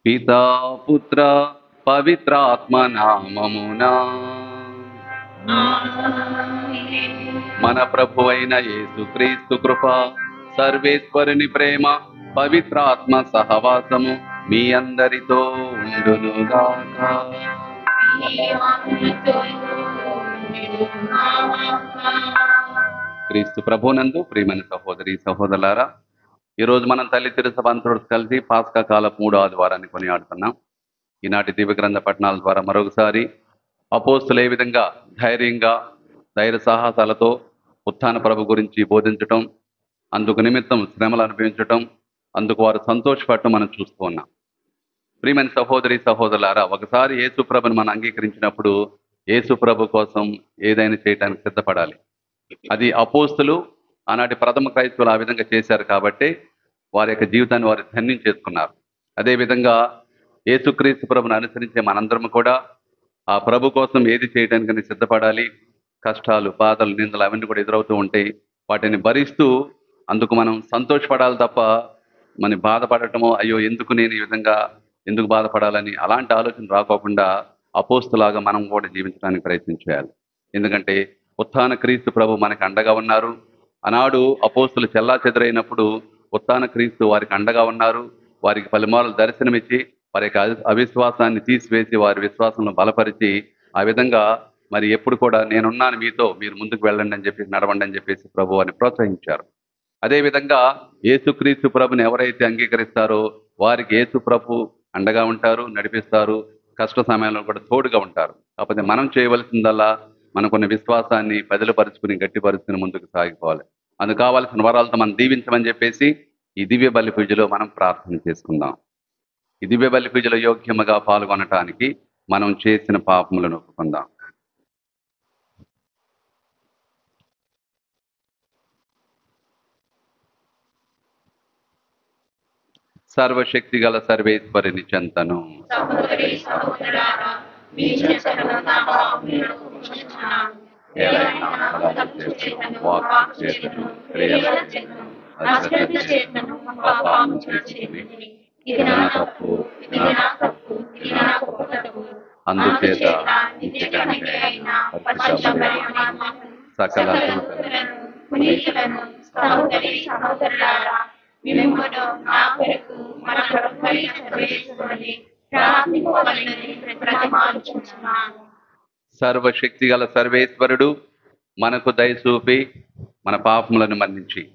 పితా పుత్ర పవిత్రాత్మ నామమునా మన ప్రభు అయిన యేసుక్రీస్తు కృప, సర్వేశ్వరుని ప్రేమ, పవిత్రాత్మ సహవాసము మీ అందరితో ఉండునుగాక. క్రీస్తు ప్రభునందు ప్రియమైన సహోదరి సహోదరులారా, ఈరోజు మనం తల్లి తిరుసభంతో కలిసి పాస్కా కాలపు 3వ ఆదివారాన్ని కొనియాడుతున్నాం. ఈనాటి దివ్య గ్రంథ పఠనాల ద్వారా మరొకసారి అపోస్తులు ఏ విధంగా ధైర్యంగా ధైర్య సాహసాలతో ఉత్థాన ప్రభు గురించి బోధించటం, అందుకు నిమిత్తం శ్రమలు అనుభవించటం, అందుకు వారు సంతోషపడటం మనం చూస్తూ ఉన్నాం. ప్రియమైన సహోదరి సహోదరులారా, ఒకసారి యేసు ప్రభుని మనం అంగీకరించినప్పుడు యేసు ప్రభు కోసం ఏదైనా చేయడానికి సిద్ధపడాలి. అది అపోస్తులు ఆనాటి ప్రథమ క్రైస్తవులు ఆ విధంగా చేశారు కాబట్టి వారి యొక్క జీవితాన్ని వారు ధన్యం చేసుకున్నారు. అదేవిధంగా యేసుక్రీస్తు ప్రభుని అనుసరించే మనందరం కూడా ఆ ప్రభు కోసం ఏది చేయడానికని సిద్ధపడాలి. కష్టాలు, బాధలు, నిందలు అవన్నీ కూడా ఎదురవుతూ ఉంటాయి. వాటిని భరిస్తూ అందుకు మనం సంతోషపడాలి తప్ప మన బాధపడటమో, అయ్యో ఎందుకు నేను ఈ విధంగా ఎందుకు బాధపడాలని అలాంటి ఆలోచన రాకోకుండా అపోస్తులాగా మనం కూడా జీవించడానికి ప్రయత్నం చేయాలి. ఎందుకంటే ఉత్థాన క్రీస్తు ప్రభు మనకి అండగా ఉన్నారు. ఆనాడు అపోస్తులు చెల్లా చెదరైనప్పుడు ఉత్థాన క్రీస్తు వారికి అండగా ఉన్నారు. వారికి పలుమార్లు దర్శనమిచ్చి వారి యొక్క అవిశ్వాసాన్ని తీసివేసి వారి విశ్వాసంలో బలపరిచి ఆ విధంగా మరి ఎప్పుడు కూడా నేనున్నాను మీతో, మీరు ముందుకు వెళ్ళండి అని చెప్పేసి, నడవండి అని చెప్పేసి ప్రభు వారిని ప్రోత్సహించారు. అదేవిధంగా యేసుక్రీస్తు ప్రభుని ఎవరైతే అంగీకరిస్తారో వారికి యేసు ప్రభు అండగా ఉంటారు, నడిపిస్తారు, కష్ట సమయంలో కూడా తోడుగా ఉంటారు. కాకపోతే మనం చేయవలసిందల్లా మనకున్న విశ్వాసాన్ని బదిలపరుచుకుని గట్టిపరుచుకుని ముందుకు సాగిపోవాలి. అందుకు కావాల్సిన వరాలతో మనం దీవించమని చెప్పేసి ఈ దివ్య బలి పూజలో మనం ప్రార్థన చేసుకుందాం. ఈ దివ్య బలి పూజలో యోగ్యముగా పాల్గొనటానికి మనం చేసిన పాపములను ఒప్పుకుందాం. సర్వశక్తి గల సర్వేశ్వరుని చెంతను అందుచేత సకల సర్వశక్తి గల సర్వేశ్వరుడు మనకు దయచూపి మన పాపములను మన్నించి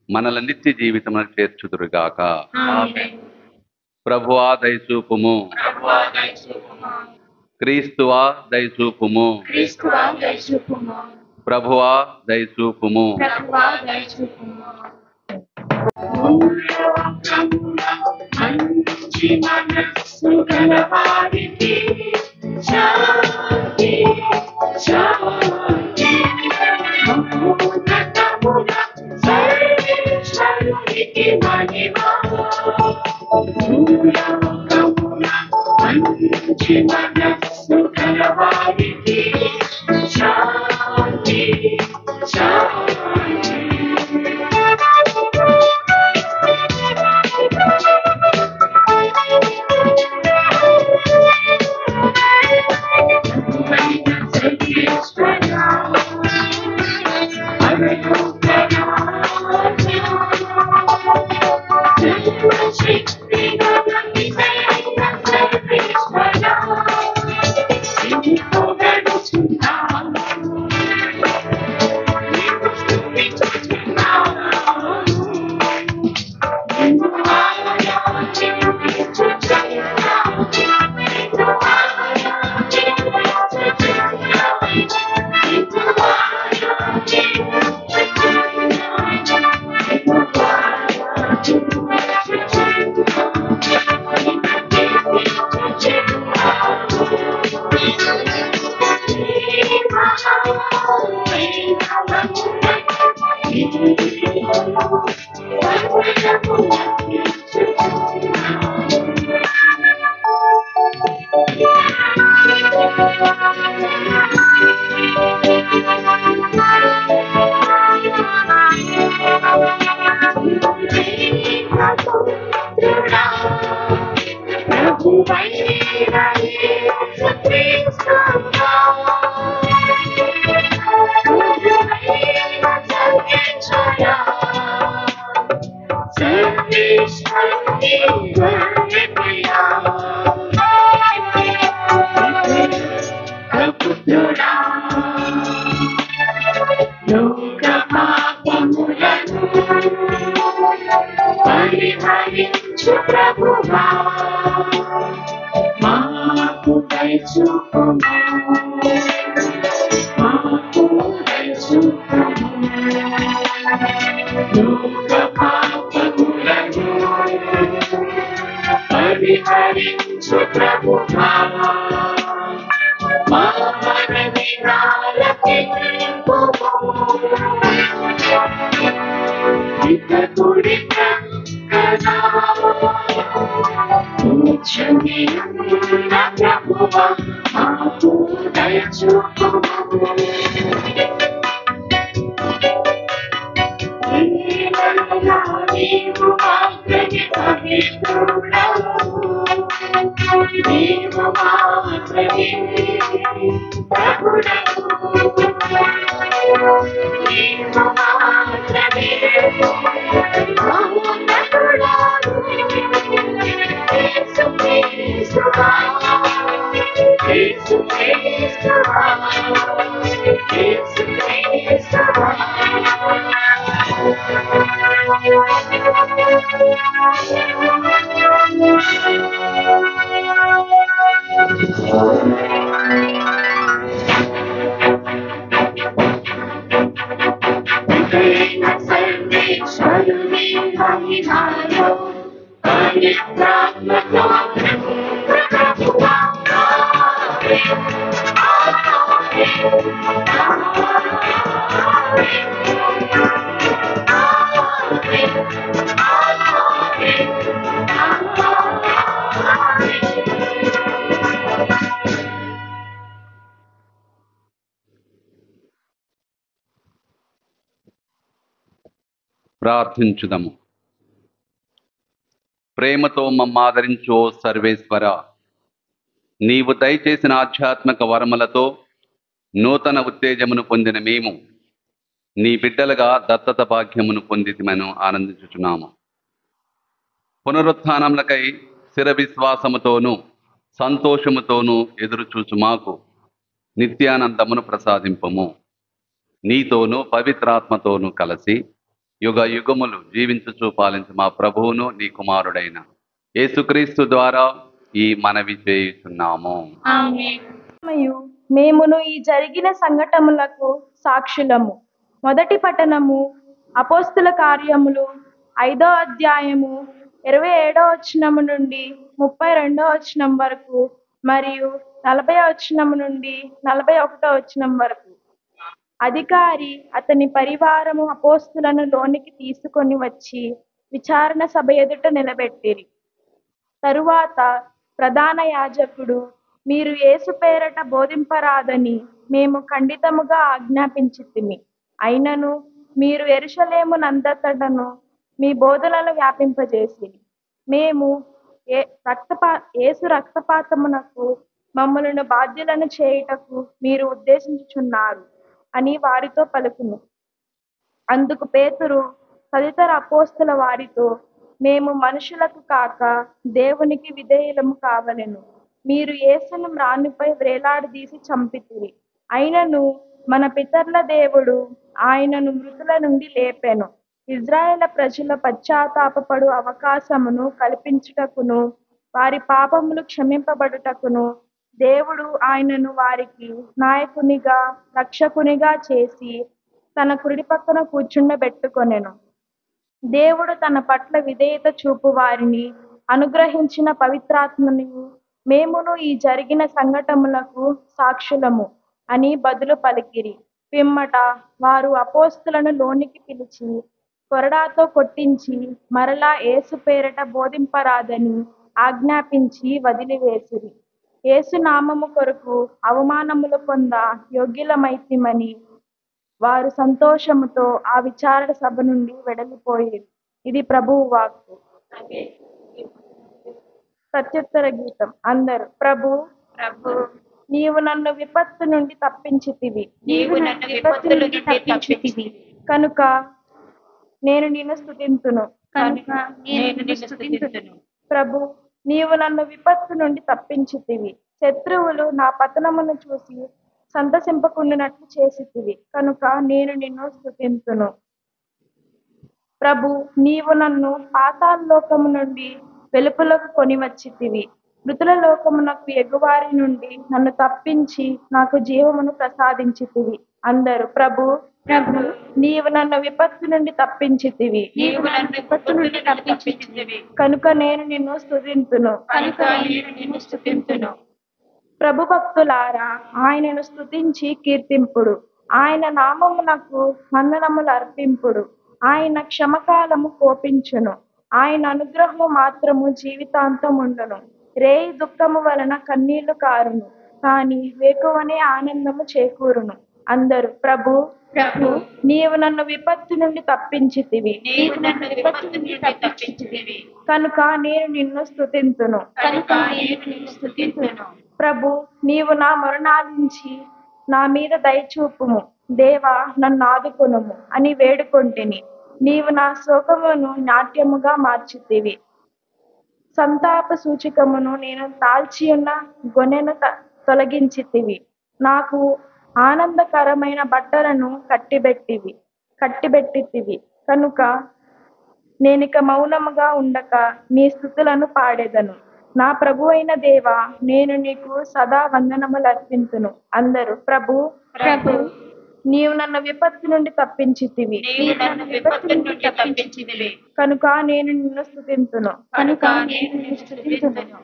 మనల నిత్య జీవితమును చేర్చుదురుగాక. ప్రభువా దయచూపుము. క్రీస్తువా దయచూపుము. ప్రభువా దయచూపుము. మంచి మనస్సు గలవారికి శాంతి శాంతి మహోన్నతమున సర్వేశ్వరునికి మహిమ. భూలోకమున మంచి మనస్సు గలవారికి శాంతి శాంతి. లోక పాపములను పరిహరించు ప్రభువా మాకు దయచూపుము మాకు దయచూపుము. లోక పాపములను పరిహరించు ప్రభువా మా మనవినాలకింపుము. ఇతకుడి ప్రక్కన కూర్చునియున్న ప్రభువా మాకు దయచూపుము. ఏలైనా నీవు మాత్రమే పవిత్రుడవు, నీవు మాత్రమే ప్రభుడవు, నీవు మాత్రమే మహోన్నతుడవు. యేసుక్రీస్తువా, యేసుక్రీస్తువా, యేసుక్రీస్తువా. సర్వేశ్వరుని మహిమలో పవిత్రాత్మతో ప్రభువా ప్రార్థించుదము. ప్రేమతో మమ్మాదరించు ఓ సర్వేశ్వర, నీవు దయచేసిన ఆధ్యాత్మిక వరములతో నూతన ఉత్తేజమును పొందిన మేము నీ బిడ్డలుగా దత్తత భాగ్యమును పొందితిమను ఆనందించుచున్నాము. పునరుత్థానములకై స్థిర విశ్వాసముతోనూ సంతోషముతోనూ ఎదురుచూచు మాకు నిత్యానందమును ప్రసాదింపము. నీతోనూ పవిత్రాత్మతోనూ కలిసి యుగ యుగములు జీవించుచూ పాలించు మా ప్రభువును నీ కుమారుడైన యేసుక్రీస్తు ద్వారా ఈ మనవి చేయుచున్నాము. ఆమేన్. మరియు మేమును ఈ జరిగిన సంఘటనలకు సాక్షులము. మొదటి పట్టణము అపోస్తుల కార్యములు 5వ అధ్యాయము 27వ వచనము నుండి 32వ వచనం వరకు మరియు 40వ వచనము నుండి 41వ వచనం వరకు. అధికారి అతని పరివారము అపోస్తులను లోనికి తీసుకొని వచ్చి విచారణ సభ ఎదుట నిలబెట్టిరి. తరువాత ప్రధాన యాజకుడు, మీరు యేసు పేరట బోధింపరాదని మేము ఖండితముగా ఆజ్ఞాపించితిమి. అయినను మీరు యెరూషలేమునంతటను మీ బోధనలను వ్యాపింపజేసిరి. మేము యేసు రక్తపాతమునకు మమ్మలను బాధ్యులను చేయుటకు మీరు ఉద్దేశించుచున్నారు అని వారితో పలుకును. అందుకు పేతురు తదితర అపోస్తల వారితో, మేము మనుషులకు కాక దేవునికి విధేయులము కావలెను. మీరు యేసును మ్రానుపై వ్రేలాడదీసి చంపితిరి. అయినను మన పితరుల దేవుడు ఆయనను మృతుల నుండి లేపెను. ఇజ్రాయేలు ప్రజల పశ్చాత్తాపపడు అవకాశమును కల్పించుటకును వారి పాపములు క్షమింపబడుటకును దేవుడు ఆయనను వారికి నాయకునిగా రక్షకునిగా చేసి తన కుడి పక్కన కూర్చుండబెట్టుకొనెను. దేవుడు తన పట్ల విధేయత చూపు వారిని అనుగ్రహించిన పవిత్రాత్మని మేమును ఈ జరిగిన సంఘటనలకు సాక్షులము అని బదులు పలికిరి. పిమ్మట వారు అపోస్తులను లోనికి పిలిచి కొరడాతో కొట్టించి మరలా యేసు పేరట బోధింపరాదని ఆజ్ఞాపించి వదిలివేసిరి. యేసు నామము కొరకు అవమానములు పొంద యోగ్యులమైతిమని వారు సంతోషముతో ఆ విచారణ సభ నుండి వెడలిపోయేది. ఇది ప్రభువు వాక్కు. ప్రత్యుత్తర గీతం. అందరూ ప్రభు ప్రభు నీవు నన్ను విపత్తు నుండి తప్పించితివి, నీవు నన్ను విపత్తుల నుండి తప్పించితివి. కనుక నేను నిన్ను స్తుతింతును. కనుక నేను నిన్ను స్తుతింతును. ప్రభు నీవు నన్ను విపత్తు నుండి తప్పించితివి, శత్రువులు నా పతనమును చూసి సంతసింపకుండినట్లు చేసితివి. కనుక నేను నిన్ను స్తుతింతును. ప్రభు నీవు నన్ను పాతాళలోకము నుండి వెలుపలకు కొనివచ్చితివి, మృతుల లోకమునకు ఎగువారి నుండి నన్ను తప్పించి నాకు జీవమును ప్రసాదించితివి. అందరూ ప్రభు ప్రభు నీవు నన్ను విపత్తు నుండి తప్పించితివి, నీవు నన్ను విపత్తు నుండి తప్పించితివి. కనుక నేను నిన్ను స్తుతింతును. కనుక నేను నిన్ను స్తుతింతును. ప్రభు భక్తులారా ఆయనను స్తుతించి కీర్తింపుడు, ఆయన నామమునకు వందనములు అర్పింపుడు. ఆయన క్షమకాలము కోపించును, ఆయన అనుగ్రహము మాత్రము జీవితాంతం ఉండును. రేయి దుఃఖము వలన కన్నీళ్లు కారును, కానీ వేకువనే ఆనందము చేకూరును. అందరూ ప్రభు ప్రభు నీవు నన్ను విపత్తు నుండి తప్పించితివి, నీవు నన్ను విపత్తు నుండి తప్పించితివి. కనుక నేను నిన్ను స్తుతింతును. కనుక నేను నిన్ను స్తుతింతును. ప్రభు నీవు నా మొరనాలించి నా మీద దయచూపుము, దేవా నన్ను ఆదుకొనుము అని వేడుకొంటిని. నీవు నా శోకమును నాట్యముగా మార్చితివి, సంతాప సూచికమును నేను తాల్చియున్న గొనెను తొలగించితివి. నాకు ఆనందకరమైన బట్టలను కట్టిబెట్టితివి. కనుక నేనిక మౌనముగా ఉండక నీ స్తుతులను పాడెదను. నా ప్రభు అయిన దేవా నేను నీకు సదా వందనములు అర్పింతును. అందరూ ప్రభు ప్రభు నీవు నన్ను విపత్తు నుండి తప్పించితివి, నీవు నన్ను విపత్తు నుండి తప్పించితివి. కనుక నేను నిన్ను స్తుతింతును. కనుక నేను నిన్ను స్తుతింతును.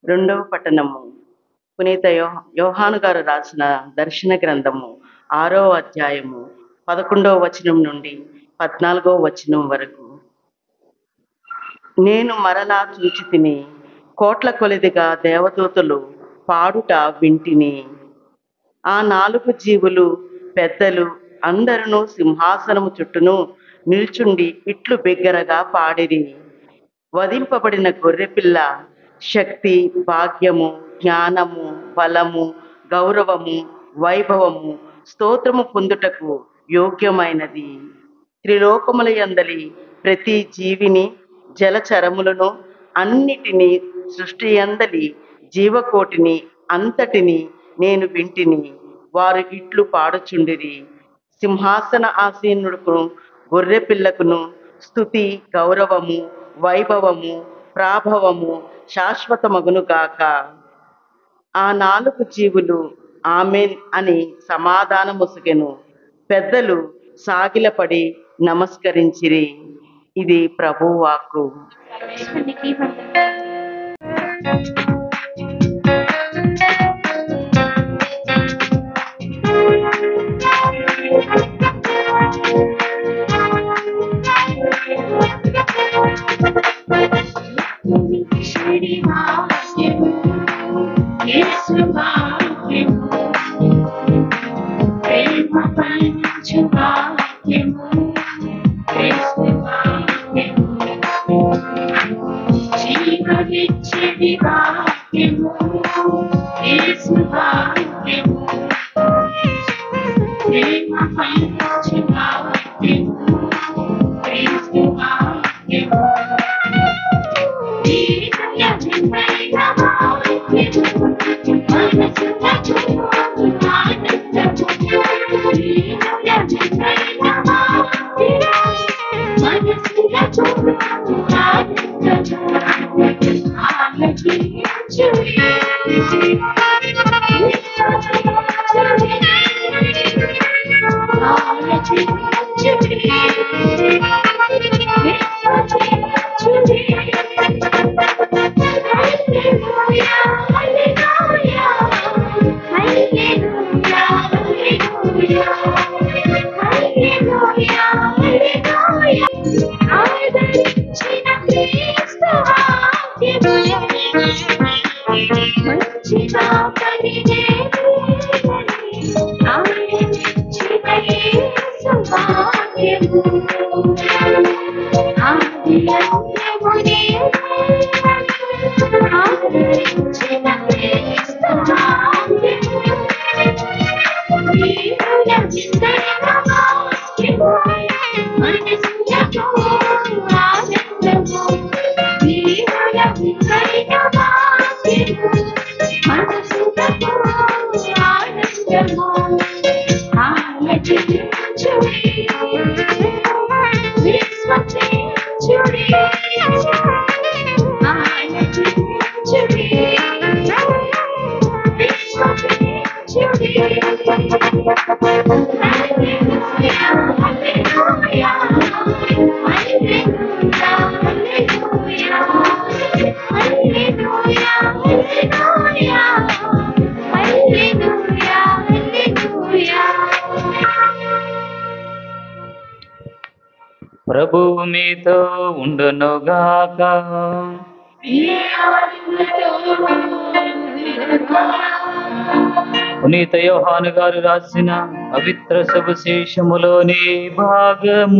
రెండవ పట్టణము పునీత యోహాను గారు రాసిన దర్శన గ్రంథము 6వ అధ్యాయము 11వ వచనం నుండి 14వ వచనం వరకు. నేను మరలా చూచి తిని కోట్ల కొలదిగా దేవదూతలు పాడుట వింటిని. ఆ 4 జీవులు పెద్దలు అందరును సింహాసనము చుట్టూను నిల్చుండి ఇట్లు బిగ్గరగా పాడిరి. వధింపబడిన గొర్రెపిల్ల శక్తి, భాగ్యము, జ్ఞానము, బలము, గౌరవము, వైభవము, స్తోత్రము పొందుటకు యోగ్యమైనది. త్రిలోకముల యందలి ప్రతి జీవిని, జలచరములను, అన్నిటినీ, సృష్టి యందలి జీవకోటిని అంతటిని నేను వింటిని. వారు ఇట్లు పాడుచుండిరి: సింహాసన ఆసీనుడుకు గొర్రె పిల్లకును స్తుతి, గౌరవము, వైభవము, ప్రాభవము శాశ్వతమగును గాక. ఆ 4 జీవులు ఆమెన్ అని సమాధానముసగెను. పెద్దలు సాగిలపడి నమస్కరించిరి. ఇది ప్రభువు వాక్కు. సర్వేశ్వరునికి వందనాలు. శ్రీ వాక్యము, యేసు వాక్యము, ప్రేమ పంచు వాక్యము, యేసు వాక్యము, జీవమిచ్చడి వాక్యము, యేసు వాక్యము, ప్రేమ పంచు వాక్యము, యేసు వాక్యము. ప్రభువు మీతో ఉండునుగాక. పునీత యోహాను గారు రాసిన పవిత్ర సువిశేషములోని భాగం.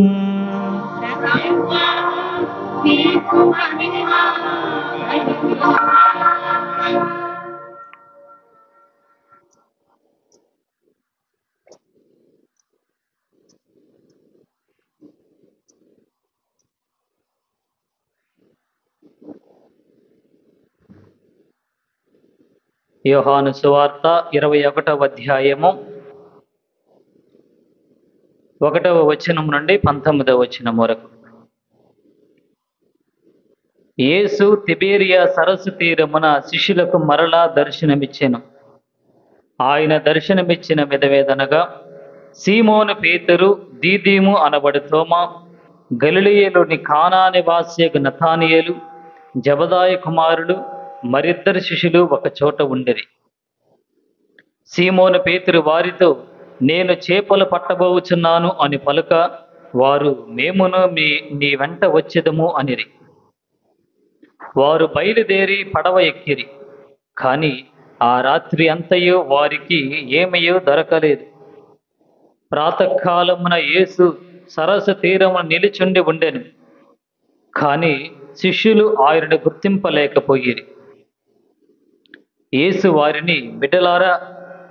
యోహాను సువార్త 21వ అధ్యాయము 1వ వచనం నుండి 19వ వచనం వరకు. యేసు తిబేరియా సరస్సు తీరమున శిష్యులకు మరలా దర్శనమిచ్చెను. ఆయన దర్శనమిచ్చిన విధవేదనగా సీమోను పేతురు, దీదీము అనబడు తోమా, గలిలయలోని కానా నివాసియగు నతానియేలు, జబదాయి కుమారుడు మరిద్దరు శిష్యులు ఒక చోట ఉండిరి. సీమోను పేతురు వారితో, నేను చేపలు పట్టబోచున్నాను అని పలుక, వారు మేమును నీ వెంట వచ్చేదము అనిరి. వారు బయలుదేరి పడవ ఎక్కిరి. కానీ ఆ రాత్రి అంతయు వారికి ఏమయో దొరకలేదు. ప్రాతకాలమున యేసు సరస్సు తీరమున నిలిచుండి ఉండెను. కానీ శిష్యులు ఆయనను గుర్తింపలేకపోయిరి. యేసు వారిని, బిడ్డలారా,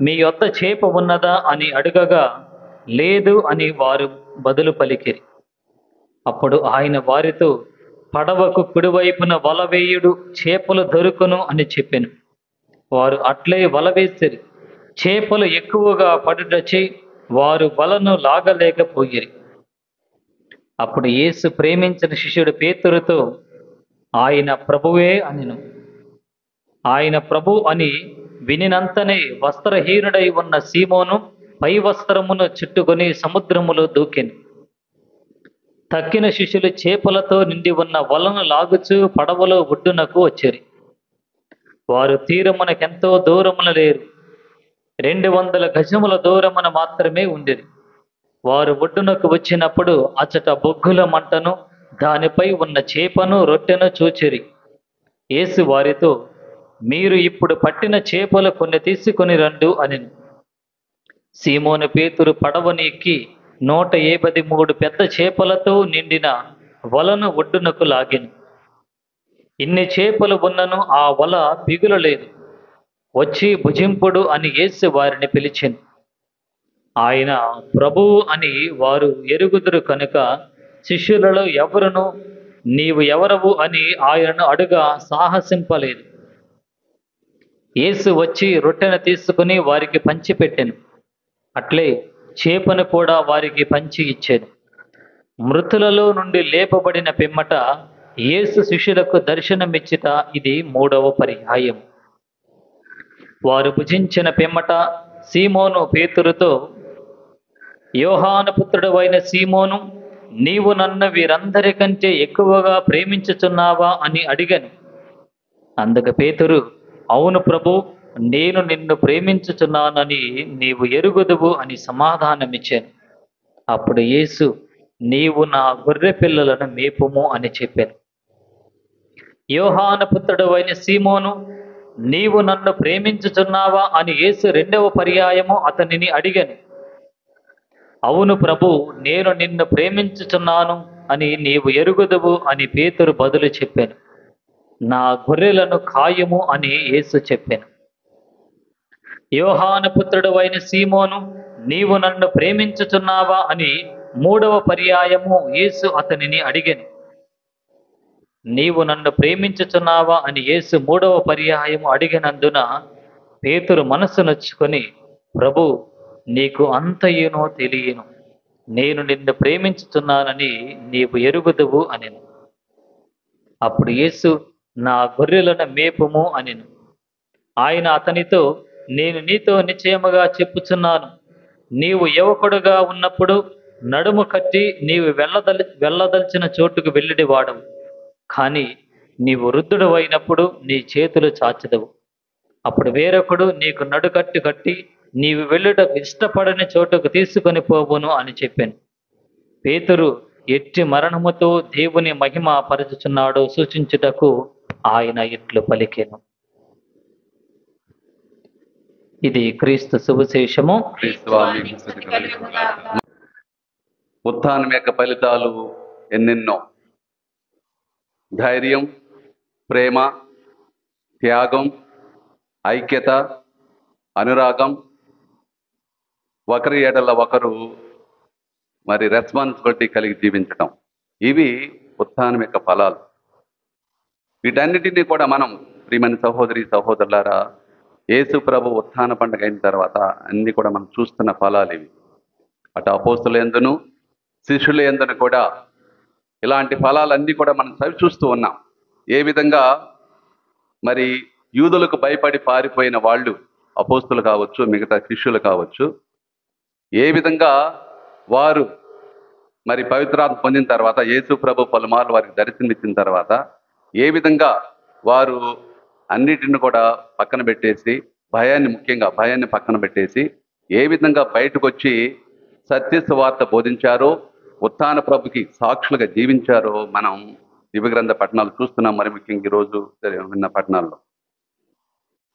మీ యొద్ద చేప ఉన్నదా అని అడుగగా, లేదు అని వారు బదులు పలికిరి. అప్పుడు ఆయన వారితో, పడవకు కుడివైపున వల వేయుడు, చేపలు దొరుకును అని చెప్పెను. వారు అట్లే వల వేసిరి. చేపలు ఎక్కువగా పడుటచే వారు వలను లాగలేకపోయిరి. అప్పుడు యేసు ప్రేమించిన శిష్యుడు పేతురుతో, ఆయన ప్రభువే అనెను. ఆయన ప్రభు అని వినినంతనే వస్త్రహీనుడై ఉన్న సీమోను పై వస్త్రమును చుట్టుకొని సముద్రములో దూకెను. తక్కిన శిష్యులు చేపలతో నిండి ఉన్న వలను లాగుచూ పడవలో ఒడ్డునకు వచ్చిరి. వారు తీరమునకెంతో దూరమున లేరు, 200 గజముల దూరమున మాత్రమే ఉండిరి. వారు ఒడ్డునకు వచ్చినప్పుడు అచ్చట బొగ్గుల మంటను, దానిపై ఉన్న చేపను రొట్టెను చూచిరి. యేసు వారితో, మీరు ఇప్పుడు పట్టిన చేపలు కొన్ని తీసుకొని రండు అనెను. సీమోను పేతురు పడవని ఎక్కి 153 పెద్ద చేపలతో నిండిన వలను ఒడ్డునకు లాగెను. ఇన్ని చేపలు ఉన్నను ఆ వల పిగులలేదు. వచ్చి భుజింపుడు అని యేసు వారిని పిలిచెను. ఆయన ప్రభువు అని వారు ఎరుగుదురు కనుక శిష్యులలో ఎవరును నీవు ఎవరవు అని ఆయనను అడుగా సాహసింపలేదు. యేసు వచ్చి రొట్టెను తీసుకుని వారికి పంచిపెట్టెను. అట్లే చేపను కూడా వారికి పంచి ఇచ్చెను. మృతులలో నుండి లేపబడిన పిమ్మట యేసు శిష్యులకు దర్శనమిచ్చిట ఇది 3వ పర్యాయం. వారు భుజించిన పిమ్మట సీమోను పేతురుతో, యోహాను పుత్రుడవైన సీమోను, నీవు నన్ను వీరందరికంటే ఎక్కువగా ప్రేమించుచున్నావా అని అడిగాను. అందుకు పేతురు, అవును ప్రభు, నేను నిన్ను ప్రేమించుచున్నానని నీవు ఎరుగుదువు అని సమాధానమిచ్చాను. అప్పుడు యేసు, నీవు నా గొర్రె పిల్లలను మేపుము అని చెప్పాను. యోహాను పుత్రుడవైన సీమోను, నీవు నన్ను ప్రేమించుచున్నావా అని యేసు 2వ పర్యాయము అతనిని అడిగాను. అవును ప్రభు, నేను నిన్ను ప్రేమించుచున్నాను అని నీవు ఎరుగుదువు అని పేతురు బదులు చెప్పాను. నా గొర్రెలను కాయము అని యేసు చెప్పాను. యోహాను పుత్రుడవైన సీమోను, నీవు నన్ను ప్రేమించుచున్నావా అని 3వ పర్యాయము యేసు అతనిని అడిగాను. నీవు నన్ను ప్రేమించుచున్నావా అని యేసు 3వ పర్యాయము అడిగినందున పేతురు మనసు నొచ్చుకొని, ప్రభు, నీకు అంతయునో తెలియను, నేను నిన్ను ప్రేమించుచున్నానని నీవు ఎరుగుదువు అనెను. అప్పుడు యేసు, నా గొర్రెలను మేపుము అనెను. ఆయన అతనితో, నేను నీతో నిశ్చయముగా చెప్పుచున్నాను, నీవు యువకుడుగా ఉన్నప్పుడు నడుము కట్టి నీవు వెళ్ళదలిచిన చోటుకు వెళ్ళిడి వాడవు. కానీ నీవు వృద్ధుడు అయినప్పుడు నీ చేతులు చాచెదవు. అప్పుడు వేరొకడు నీకు నడుకట్టు కట్టి నీవు వెళ్ళుటకు ఇష్టపడని చోటుకు తీసుకొని పోవును అని చెప్పాను. పేతురు ఎట్టి మరణముతో దేవుని మహిమ పరచుచున్నాడో సూచించుటకు ఆయన ఇట్లు పలికెను. ఇది క్రీస్తు సువిశేషము. క్రీస్తువానికి స్తుతి కలుగును గాక. ఉత్థానం యొక్క ఫలితాలు ఎన్నెన్నో. ధైర్యం, ప్రేమ, త్యాగం, ఐక్యత, అనురాగం, ఒకరి ఎడల ఒకరు రెస్పాన్సిబిలిటీ కలిగి జీవించటం, ఇవి ఉత్థానం యొక్క ఫలాలు. వీటన్నిటినీ కూడా మనం ప్రియమైన సహోదరి సహోదరులారా, యేసు ప్రభు ఉత్థాన పండుగ అయిన తర్వాత అన్ని కూడా మనం చూస్తున్న ఫలాలు ఇవి. అటు అపోస్తుల యందును శిష్యుల యందును కూడా ఇలాంటి ఫలాలన్నీ కూడా మనం చవి చూస్తూ ఉన్నాం. ఏ విధంగా యూదులకు భయపడి పారిపోయిన వాళ్ళు, అపోస్తులు కావచ్చు, మిగతా శిష్యులు కావచ్చు, ఏ విధంగా వారు పవిత్రాత్మ పొందిన తర్వాత యేసు ప్రభు పలుమార్లు వారికి దర్శనమిచ్చిన తర్వాత ఏ విధంగా వారు అన్నిటిని కూడా పక్కన పెట్టేసి ముఖ్యంగా భయాన్ని పక్కన పెట్టేసి ఏ విధంగా బయటకు వచ్చి సత్య సువార్త బోధించారో, ఉత్థాన ప్రభుకి సాక్షులుగా జీవించారో మనం దివ్యగ్రంథ పట్టణాలు చూస్తున్నాం. ముఖ్యంగా ఈరోజు విన్న పట్టణాల్లో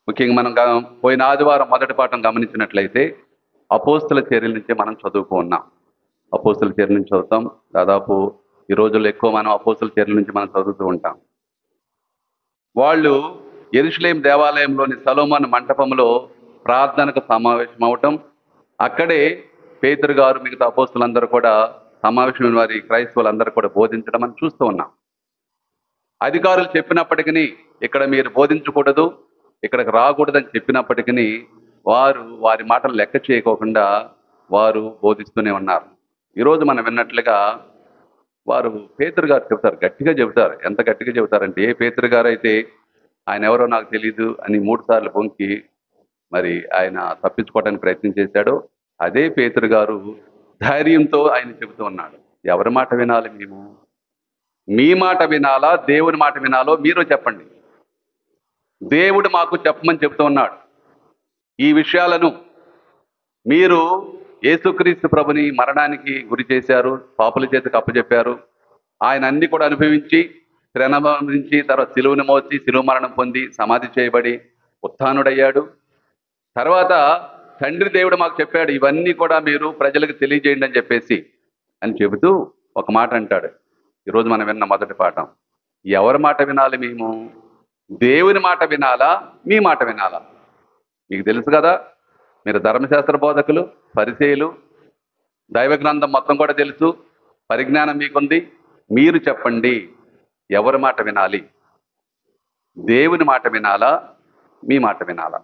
ముఖ్యంగా మనం పోయిన ఆదివారం మొదటి పాఠం గమనించినట్లయితే అపోస్తుల చర్యల నుంచే మనం చదువుకు ఉన్నాం. అపోస్తుల చర్యల నుంచి చదువుతాం. దాదాపు ఈ రోజుల్లో ఎక్కువ మనం అపోస్తుల చర్యల నుంచి మనం చదువుతూ ఉంటాం. వాళ్ళు యెరూషలేం దేవాలయంలోని సొలొమోను మంటపంలో ప్రార్థనకు సమావేశం అవటం, అక్కడే పేతురు గారు మిగతా అపోస్తులందరూ కూడా సమావేశమైన వారి క్రైస్తవులందరూ కూడా బోధించడం మనం చూస్తూ ఉన్నాం. అధికారులు చెప్పినప్పటికీ ఇక్కడ మీరు బోధించకూడదు, ఇక్కడికి రాకూడదని చెప్పినప్పటికీ వారు వారి మాటలు లెక్క చేయకోకుండా వారు బోధిస్తూనే ఉన్నారు. ఈరోజు మనం విన్నట్లుగా వారు పేతురు గారు చెబుతారు, గట్టిగా చెబుతారు. ఎంత గట్టిగా చెబుతారంటే, ఏ పేతురు గారు అయితే ఆయన ఎవరో నాకు తెలియదు అని 3 సార్లు పొంకి మరి ఆయన తప్పించుకోవడానికి ప్రయత్నం చేశాడో, అదే పేతురు గారు ధైర్యంతో ఆయన చెబుతూ ఉన్నాడు, ఎవరి మాట వినాలి మేము? మీ మాట వినాలా, దేవుని మాట వినాలో మీరు చెప్పండి. దేవుడు మాకు చెప్పమని చెబుతూ ఉన్నాడు. ఈ విషయాలను మీరు యేసుక్రీస్తు ప్రభుని మరణానికి గురి చేశారు, పాపుల చేతికి అప్పచెప్పారు. ఆయన అన్ని కూడా అనుభవించి, శ్రమనుభవించి, తర్వాత సిలువను మోసి, సిలువ మరణం పొంది, సమాధి చేయబడి, ఉత్థానుడయ్యాడు. తర్వాత తండ్రి దేవుడు మాకు చెప్పాడు, ఇవన్నీ కూడా మీరు ప్రజలకు తెలియజేయండి అని చెప్పేసి అని చెబుతూ ఒక మాట అంటాడు. ఈరోజు మనం విన్న మొదటి పాఠం, ఎవరి మాట వినాలి మేము? దేవుని మాట వినాలా, మీ మాట వినాలా? మీకు తెలుసు కదా, మీరు ధర్మశాస్త్ర బోధకులు, పరిచయులు, దైవ గ్రంథం మొత్తం కూడా తెలుసు, పరిజ్ఞానం మీకుంది. మీరు చెప్పండి, ఎవరి మాట వినాలి? దేవుని మాట వినాలా, మీ మాట వినాలా?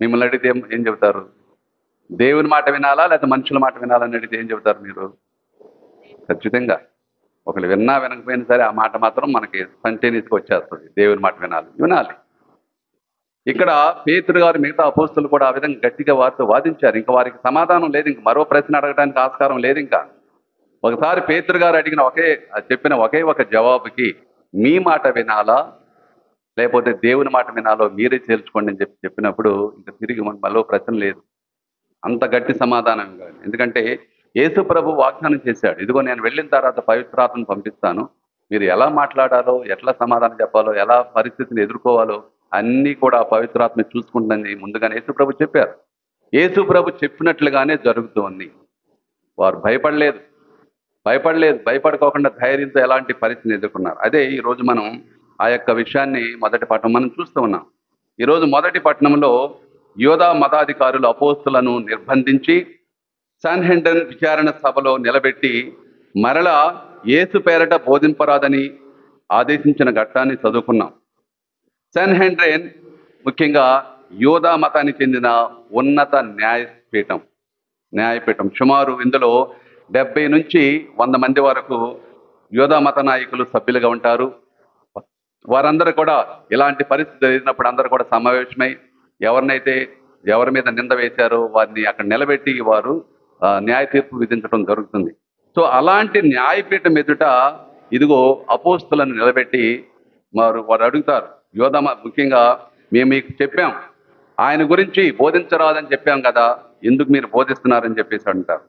మిమ్మల్ని అడిగితే ఏం చెబుతారు? దేవుని మాట వినాలా లేకపోతే మనుషుల మాట వినాలని అడిగితే ఏం చెబుతారు మీరు? ఖచ్చితంగా ఒకళ్ళు విన్నా వినకపోయినా సరే ఆ మాట మాత్రం మనకి స్పంటేనియస్గా వచ్చేస్తుంది. దేవుని మాట వినాలి. ఇక్కడ పేతురు గారు, మిగతా అపోస్తులు కూడా ఆ విధంగా గట్టిగా వారితో వాదించారు. ఇంకా వారికి సమాధానం లేదు, ఇంక మరో ప్రశ్న అడగడానికి ఆస్కారం లేదు. ఇంకా ఒకసారి పేతురు గారు అడిగిన చెప్పిన ఒకే ఒక జవాబుకి, మీ మాట వినాలా లేకపోతే దేవుని మాట వినాలో మీరే తేల్చుకోండి అని చెప్పినప్పుడు ఇంకా తిరిగి మరో ప్రశ్న లేదు. అంత గట్టి సమాధానం కాదు. ఎందుకంటే యేసు ప్రభు వాగ్దానం చేశాడు, ఇదిగో నేను వెళ్ళిన తర్వాత పవిత్రాత్మను పంపిస్తాను, మీరు ఎలా మాట్లాడాలో, ఎట్లా సమాధానం చెప్పాలో, ఎలా పరిస్థితిని ఎదుర్కోవాలో అన్నీ కూడా పవిత్రాత్మ చూసుకుంటుందని ముందుగానే యేసు ప్రభు చెప్పారు. యేసు ప్రభు చెప్పినట్లుగానే జరుగుతోంది. వారు భయపడుకోకుండా ధైర్యంతో ఎలాంటి పరిస్థితిని ఎదుర్కొన్నారు. అదే ఈరోజు మనం ఆ యొక్క విషయాన్ని మొదటి పట్టణం మనం చూస్తూ ఉన్నాం. ఈరోజు మొదటి పట్టణంలో యోధా మతాధికారులు అపోస్తులను నిర్బంధించి సాన్హెడ్రిన్ విచారణ సభలో నిలబెట్టి మరలా యేసు పేరట బోధింపరాదని ఆదేశించిన ఘట్టాన్ని చదువుకున్నాం. సాన్హెడ్రిన్ ముఖ్యంగా యోధా మతానికి చెందిన ఉన్నత న్యాయపీఠం. సుమారు ఇందులో 70 నుంచి 100 మంది వరకు యోధా మత నాయకులు సభ్యులుగా ఉంటారు. వారందరూ కూడా ఇలాంటి పరిస్థితి జరిగినప్పుడు అందరూ కూడా సమావేశమై ఎవరి మీద నింద వేశారో వారిని అక్కడ నిలబెట్టి వారు న్యాయ తీర్పు విధించడం జరుగుతుంది. సో అలాంటి న్యాయపీఠం ఎదుట ఇదిగో అపోస్తులను నిలబెట్టి వారు అడుగుతారు, ముఖ్యంగా మేము మీకు చెప్పాం, ఆయన గురించి బోధించరాదని చెప్పాం కదా, ఎందుకు మీరు బోధిస్తున్నారని చెప్పేసి అంటారు.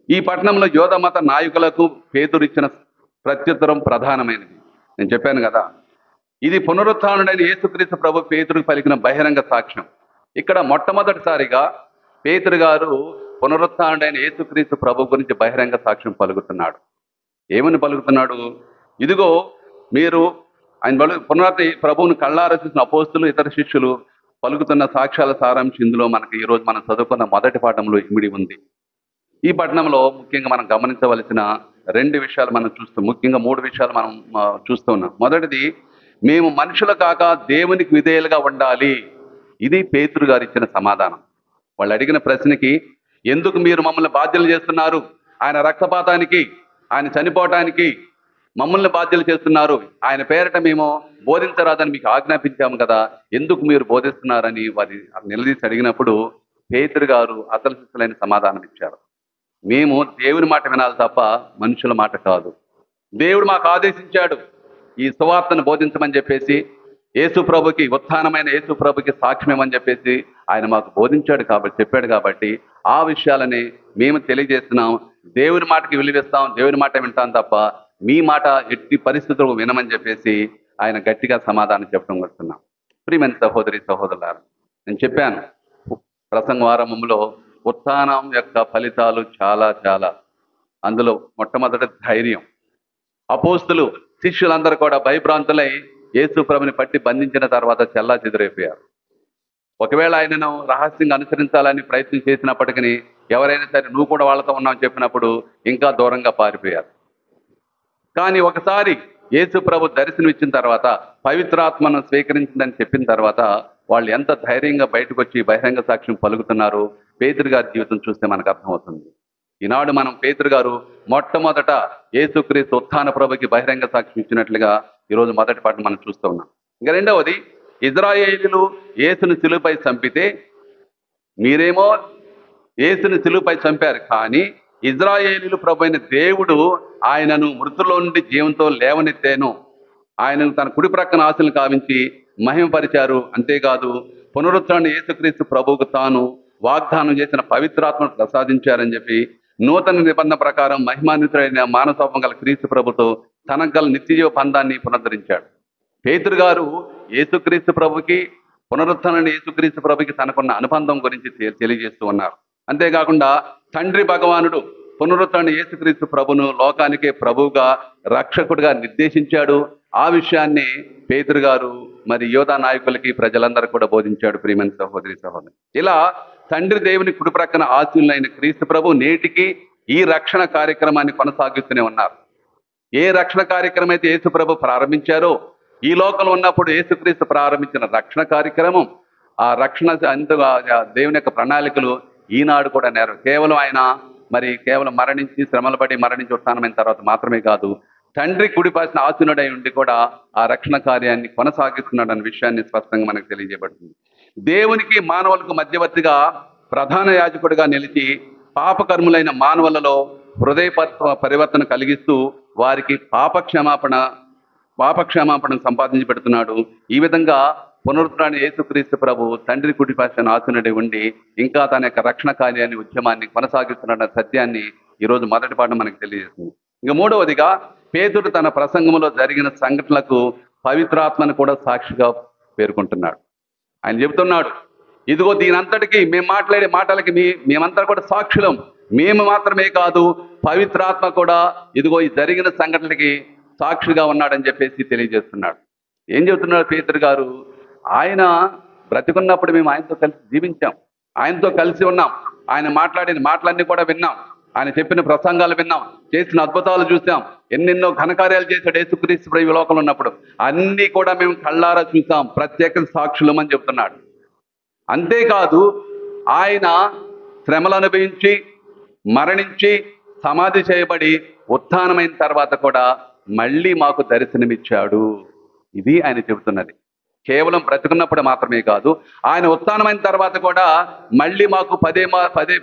ఈ పట్టణంలో యోధా మత నాయకులకు పేతురు ఇచ్చిన ప్రత్యుత్తరం ప్రధానమైనది. నేను చెప్పాను కదా, ఇది పునరుత్థానుడైన యేసుక్రీస్తు ప్రభు పేతురుకు పలికిన బహిరంగ సాక్ష్యం. ఇక్కడ మొట్టమొదటిసారిగా పేతురు గారు పునరుత్థానుడైన యేసుక్రీస్తు ప్రభు గురించి బహిరంగ సాక్ష్యం పలుకుతున్నాడు. ఏమని పలుకుతున్నాడు? ఇదిగో మీరు ఆయన ప్రభువును కళ్ళారా చూసిన అపోస్తులు, ఇతర శిష్యులు పలుకుతున్న సాక్ష్యాల సారాంశం ఇందులో మనకి ఈరోజు మనం చదువుకున్న మొదటి పాఠంలో ఇమిడి ఉంది. ఈ పట్టణంలో ముఖ్యంగా మనం గమనించవలసిన 2 విషయాలు మనం ముఖ్యంగా 3 విషయాలు మనం చూస్తూ ఉన్నాం. మొదటిది, మేము మనుషులు కాక దేవునికి విధేయులుగా ఉండాలి. ఇది పేతురు గారు ఇచ్చిన సమాధానం. వాళ్ళు అడిగిన ప్రశ్నకి, ఎందుకు మీరు మమ్మల్ని బాధ్యులు చేస్తున్నారు? ఆయన రక్తపాతానికి, ఆయన చనిపోవటానికి మమ్మల్ని బాధ్యులు చేస్తున్నారు. ఆయన పేరట మేము బోధించరాదని మీకు ఆజ్ఞాపించాము కదా, ఎందుకు మీరు బోధిస్తున్నారని వారి నిలదీసి అడిగినప్పుడు పేతురు గారు అసలు సిసలైన సమాధానం ఇచ్చారు. మేము దేవుని మాట వినాలి తప్ప మనుషుల మాట కాదు. దేవుడు మాకు ఆదేశించాడు ఈ సువార్తను బోధించమని చెప్పేసి, యేసు ప్రభుకి, ఉత్థానమైన యేసు ప్రభుకి సాక్ష్యమని చెప్పేసి ఆయన మాకు చెప్పాడు కాబట్టి ఆ విషయాలని మేము తెలియజేస్తున్నాం. దేవుని మాటకి విలువిస్తాం, దేవుని మాట వింటాం తప్ప మీ మాట ఎట్టి పరిస్థితులు వినమని చెప్పేసి ఆయన గట్టిగా సమాధానం చెప్పడం వస్తున్నాం. ప్రియమైన సహోదరులారా, నేను చెప్పాను ప్రసంగ ఆరంభంలో ఉత్థానం యొక్క ఫలితాలు చాలా. అందులో మొట్టమొదటి ధైర్యం. అపోస్తులు, శిష్యులందరూ కూడా భయభ్రాంతులై యేసు ప్రభుని పట్టి బంధించిన తర్వాత చెల్లాచెదురైపోయారు. ఒకవేళ ఆయనను రహస్యంగా అనుసరించాలని ప్రయత్నం చేసినప్పటికీ ఎవరైనా సరే నువ్వు కూడా వాళ్ళతో ఉన్నావు చెప్పినప్పుడు ఇంకా దూరంగా పారిపోయారు. కానీ ఒకసారి యేసు ప్రభు దర్శనం ఇచ్చిన తర్వాత, పవిత్రాత్మను స్వీకరించిందని చెప్పిన తర్వాత వాళ్ళు ఎంత ధైర్యంగా బయటకు వచ్చి బహిరంగ సాక్ష్యం పలుకుతున్నారో పేతురు గారి జీవితం చూస్తే మనకు అర్థమవుతుంది. ఈనాడు మనం పేతురు గారు మొట్టమొదట యేసుక్రీస్తు ఉత్థాన ప్రభుకి బహిరంగ సాక్ష్యం ఇచ్చినట్లుగా ఈరోజు మొదటి పాఠం మనం చూస్తూ ఉన్నాం. ఇంకా రెండవది, ఇజ్రాయేలీలు యేసును సిలువపై చంపితే మీరేమో యేసుని సిలువపై చంపారు, కానీ ఇజ్రాయేలీలు ప్రభు అయిన దేవుడు ఆయనను మృతుల్లో నుండి జీవంతో లేవనెత్తాను, ఆయనను తన కుడి ప్రక్కన ఆశలను కావించి మహిమపరిచారు. అంతేకాదు పునరుద్ధరణ యేసుక్రీస్తు ప్రభువుకు తాను వాగ్దానం చేసిన పవిత్రాత్మను ప్రసాదించారని చెప్పి నూతన నిబంధన ప్రకారం మహిమాన్వితుడైన మానవస్వభావం గల క్రీస్తు ప్రభుతో తనకు గల నిత్యజీవ బంధాన్ని పునరుద్ధరించాడు. పేతురు గారు యేసుక్రీస్తు ప్రభుకి పునరుద్ధరణ యేసుక్రీస్తు ప్రభుకి తనకున్న అనుబంధం గురించి తెలియజేస్తూ ఉన్నారు. అంతేకాకుండా తండ్రి భగవానుడు పునరుద్ధరణ యేసుక్రీస్తు ప్రభును లోకానికే ప్రభువుగా రక్షకుడిగా నిర్దేశించాడు. ఆ విషయాన్ని పేతురు గారు మరి యోధా నాయకులకి ప్రజలందరూ కూడా బోధించాడు. ప్రియమైన సహోదరి సహోదరు, ఇలా తండ్రి దేవుని కుడి ప్రక్కన ఆశీనులైన క్రీస్తు ప్రభు నేటికి ఈ రక్షణ కార్యక్రమాన్ని కొనసాగిస్తూనే ఉన్నారు. ఏ రక్షణ కార్యక్రమం అయితే యేసు ప్రభు ప్రారంభించారో, ఈ లోకంలో ఉన్నప్పుడు యేసుక్రీస్తు ప్రారంభించిన రక్షణ కార్యక్రమం, ఆ రక్షణ దేవుని యొక్క ప్రణాళికలు ఈనాడు కూడా కేవలం ఆయన కేవలం మరణించి శ్రమలు పడి మరణించి ఉత్థానమైన తర్వాత మాత్రమే కాదు, తండ్రి కుడిపాసిన ఆశీనుడై ఉండి కూడా ఆ రక్షణ కార్యాన్ని కొనసాగిస్తున్నాడు అనే విషయాన్ని స్పష్టంగా మనకు తెలియజేయబడుతుంది. దేవునికి మానవులకు మధ్యవర్తిగా ప్రధాన యాజకుడిగా నిలిచి పాపకర్ములైన మానవులలో హృదయ పరివర్తన కలిగిస్తూ వారికి పాపక్షమాపణ సంపాదించి పెడుతున్నాడు. ఈ విధంగా పునరుద్ధరణ యేసుక్రీస్తు ప్రభు తండ్రి కుడిపాసిన ఆశీనుడై ఉండి ఇంకా తన యొక్క రక్షణ కార్యాన్ని ఉద్యమాన్ని కొనసాగిస్తున్న సత్యాన్ని ఈరోజు మొదటి పాఠం మనకు తెలియజేస్తుంది. ఇంకా మూడవదిగా, పేతురు తన ప్రసంగంలో జరిగిన సంఘటనలకు పవిత్రాత్మను కూడా సాక్షిగా పేర్కొంటున్నాడు. ఆయన చెబుతున్నాడు, ఇదిగో దీనంతటికి మేము మాట్లాడే మాటలకి మేమంతా కూడా సాక్షులం, మేము మాత్రమే కాదు పవిత్రాత్మ కూడా ఇదిగో ఈ జరిగిన సంఘటనలకి సాక్షిగా ఉన్నాడని చెప్పేసి తెలియజేస్తున్నాడు. ఏం చెబుతున్నాడు పేతురు గారు? ఆయన బ్రతికున్నప్పుడు మేము ఆయనతో కలిసి జీవించాం, ఆయనతో కలిసి ఉన్నాం, ఆయన మాట్లాడిన మాటలన్నీ కూడా విన్నాం, ఆయన చెప్పిన ప్రసంగాలు విన్నాం, చేసిన అద్భుతాలు చూసాం, ఎన్నెన్నో ఘనకార్యాలు చేశాడు యేసుక్రీస్తు ప్రభు ఈ లోకంలో ఉన్నప్పుడు, అన్నీ కూడా మేము కళ్ళారా చూసాం, ప్రత్యేక సాక్షులం అని చెప్తున్నాడు. అంతేకాదు ఆయన శ్రమలు అనుభవించి మరణించి సమాధి చేయబడి ఉత్థానమైన తర్వాత కూడా మళ్ళీ మాకు దర్శనమిచ్చాడు. ఇది ఆయన చెబుతున్నది. కేవలం బ్రతుకున్నప్పుడు మాత్రమే కాదు, ఆయన ఉత్థానమైన తర్వాత కూడా మళ్ళీ మాకు పదే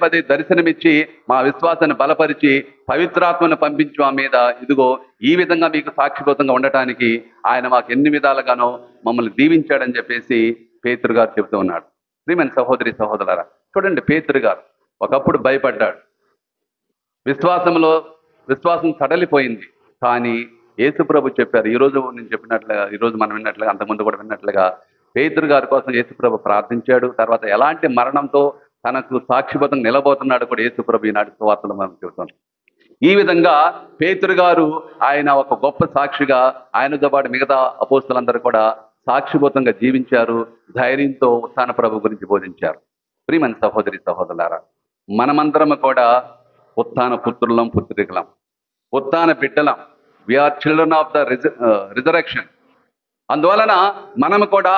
పదే దర్శనమిచ్చి మా విశ్వాసాన్ని బలపరిచి పవిత్రాత్మను పంపించి మా మీద ఇదిగో ఈ విధంగా మీకు సాక్షిభూతంగా ఉండటానికి ఆయన మాకు ఎన్ని విధాలుగానో మమ్మల్ని దీవించాడని చెప్పేసి పేతురు గారు చెబుతూ ఉన్నాడు. ప్రియమైన సహోదరి సహోదరులారా, చూడండి, పేతురు గారు ఒకప్పుడు భయపడ్డాడు, విశ్వాసం సడలిపోయింది. కానీ యేసు ప్రభు చెప్పారు, ఈరోజు నేను చెప్పినట్లుగా, ఈరోజు మనం విన్నట్లుగా, అంతకుముందు కూడా విన్నట్లుగా పేతురు గారి కోసం యేసు ప్రభు ప్రార్థించాడు. తర్వాత ఎలాంటి మరణంతో తనకు సాక్షిబద్ధంగా నిలబోతున్నాడు కూడా యేసు ప్రభు ఈనాటి సువార్తలో మనం చెబుతున్నాం. ఈ విధంగా పేతురు గారు ఆయన ఒక గొప్ప సాక్షిగా ఆయనతో పాటు మిగతా అపోస్తలులందరూ కూడా సాక్షిభూతంగా జీవించారు, ధైర్యంతో ఉత్థాన ప్రభు గురించి బోధించారు. ప్రియమైన సహోదరి సహోదరులారా, మనమందరం కూడా ఉత్థాన పుత్రులం పుత్రికలం, ఉత్థాన బిడ్డలం. We are children of the resurrection. అందువలన మనం కూడా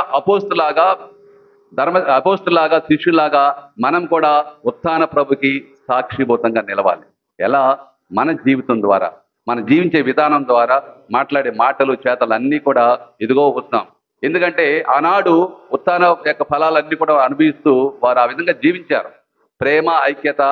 అపోస్తులాగా శిష్యులాగా మనం కూడా ఉత్థాన ప్రభుకి సాక్షిభూతంగా నిలవాలి. ఎలా? మన జీవితం ద్వారా, మన జీవించే విధానం ద్వారా, మాట్లాడే మాటలు చేతలు అన్నీ కూడా ఇదిగో వస్తాం. ఎందుకంటే ఆనాడు ఉత్థాన యొక్క ఫలాలన్నీ కూడా అనుభవిస్తూ వారు ఆ విధంగా జీవించారు. ప్రేమ, ఐక్యత,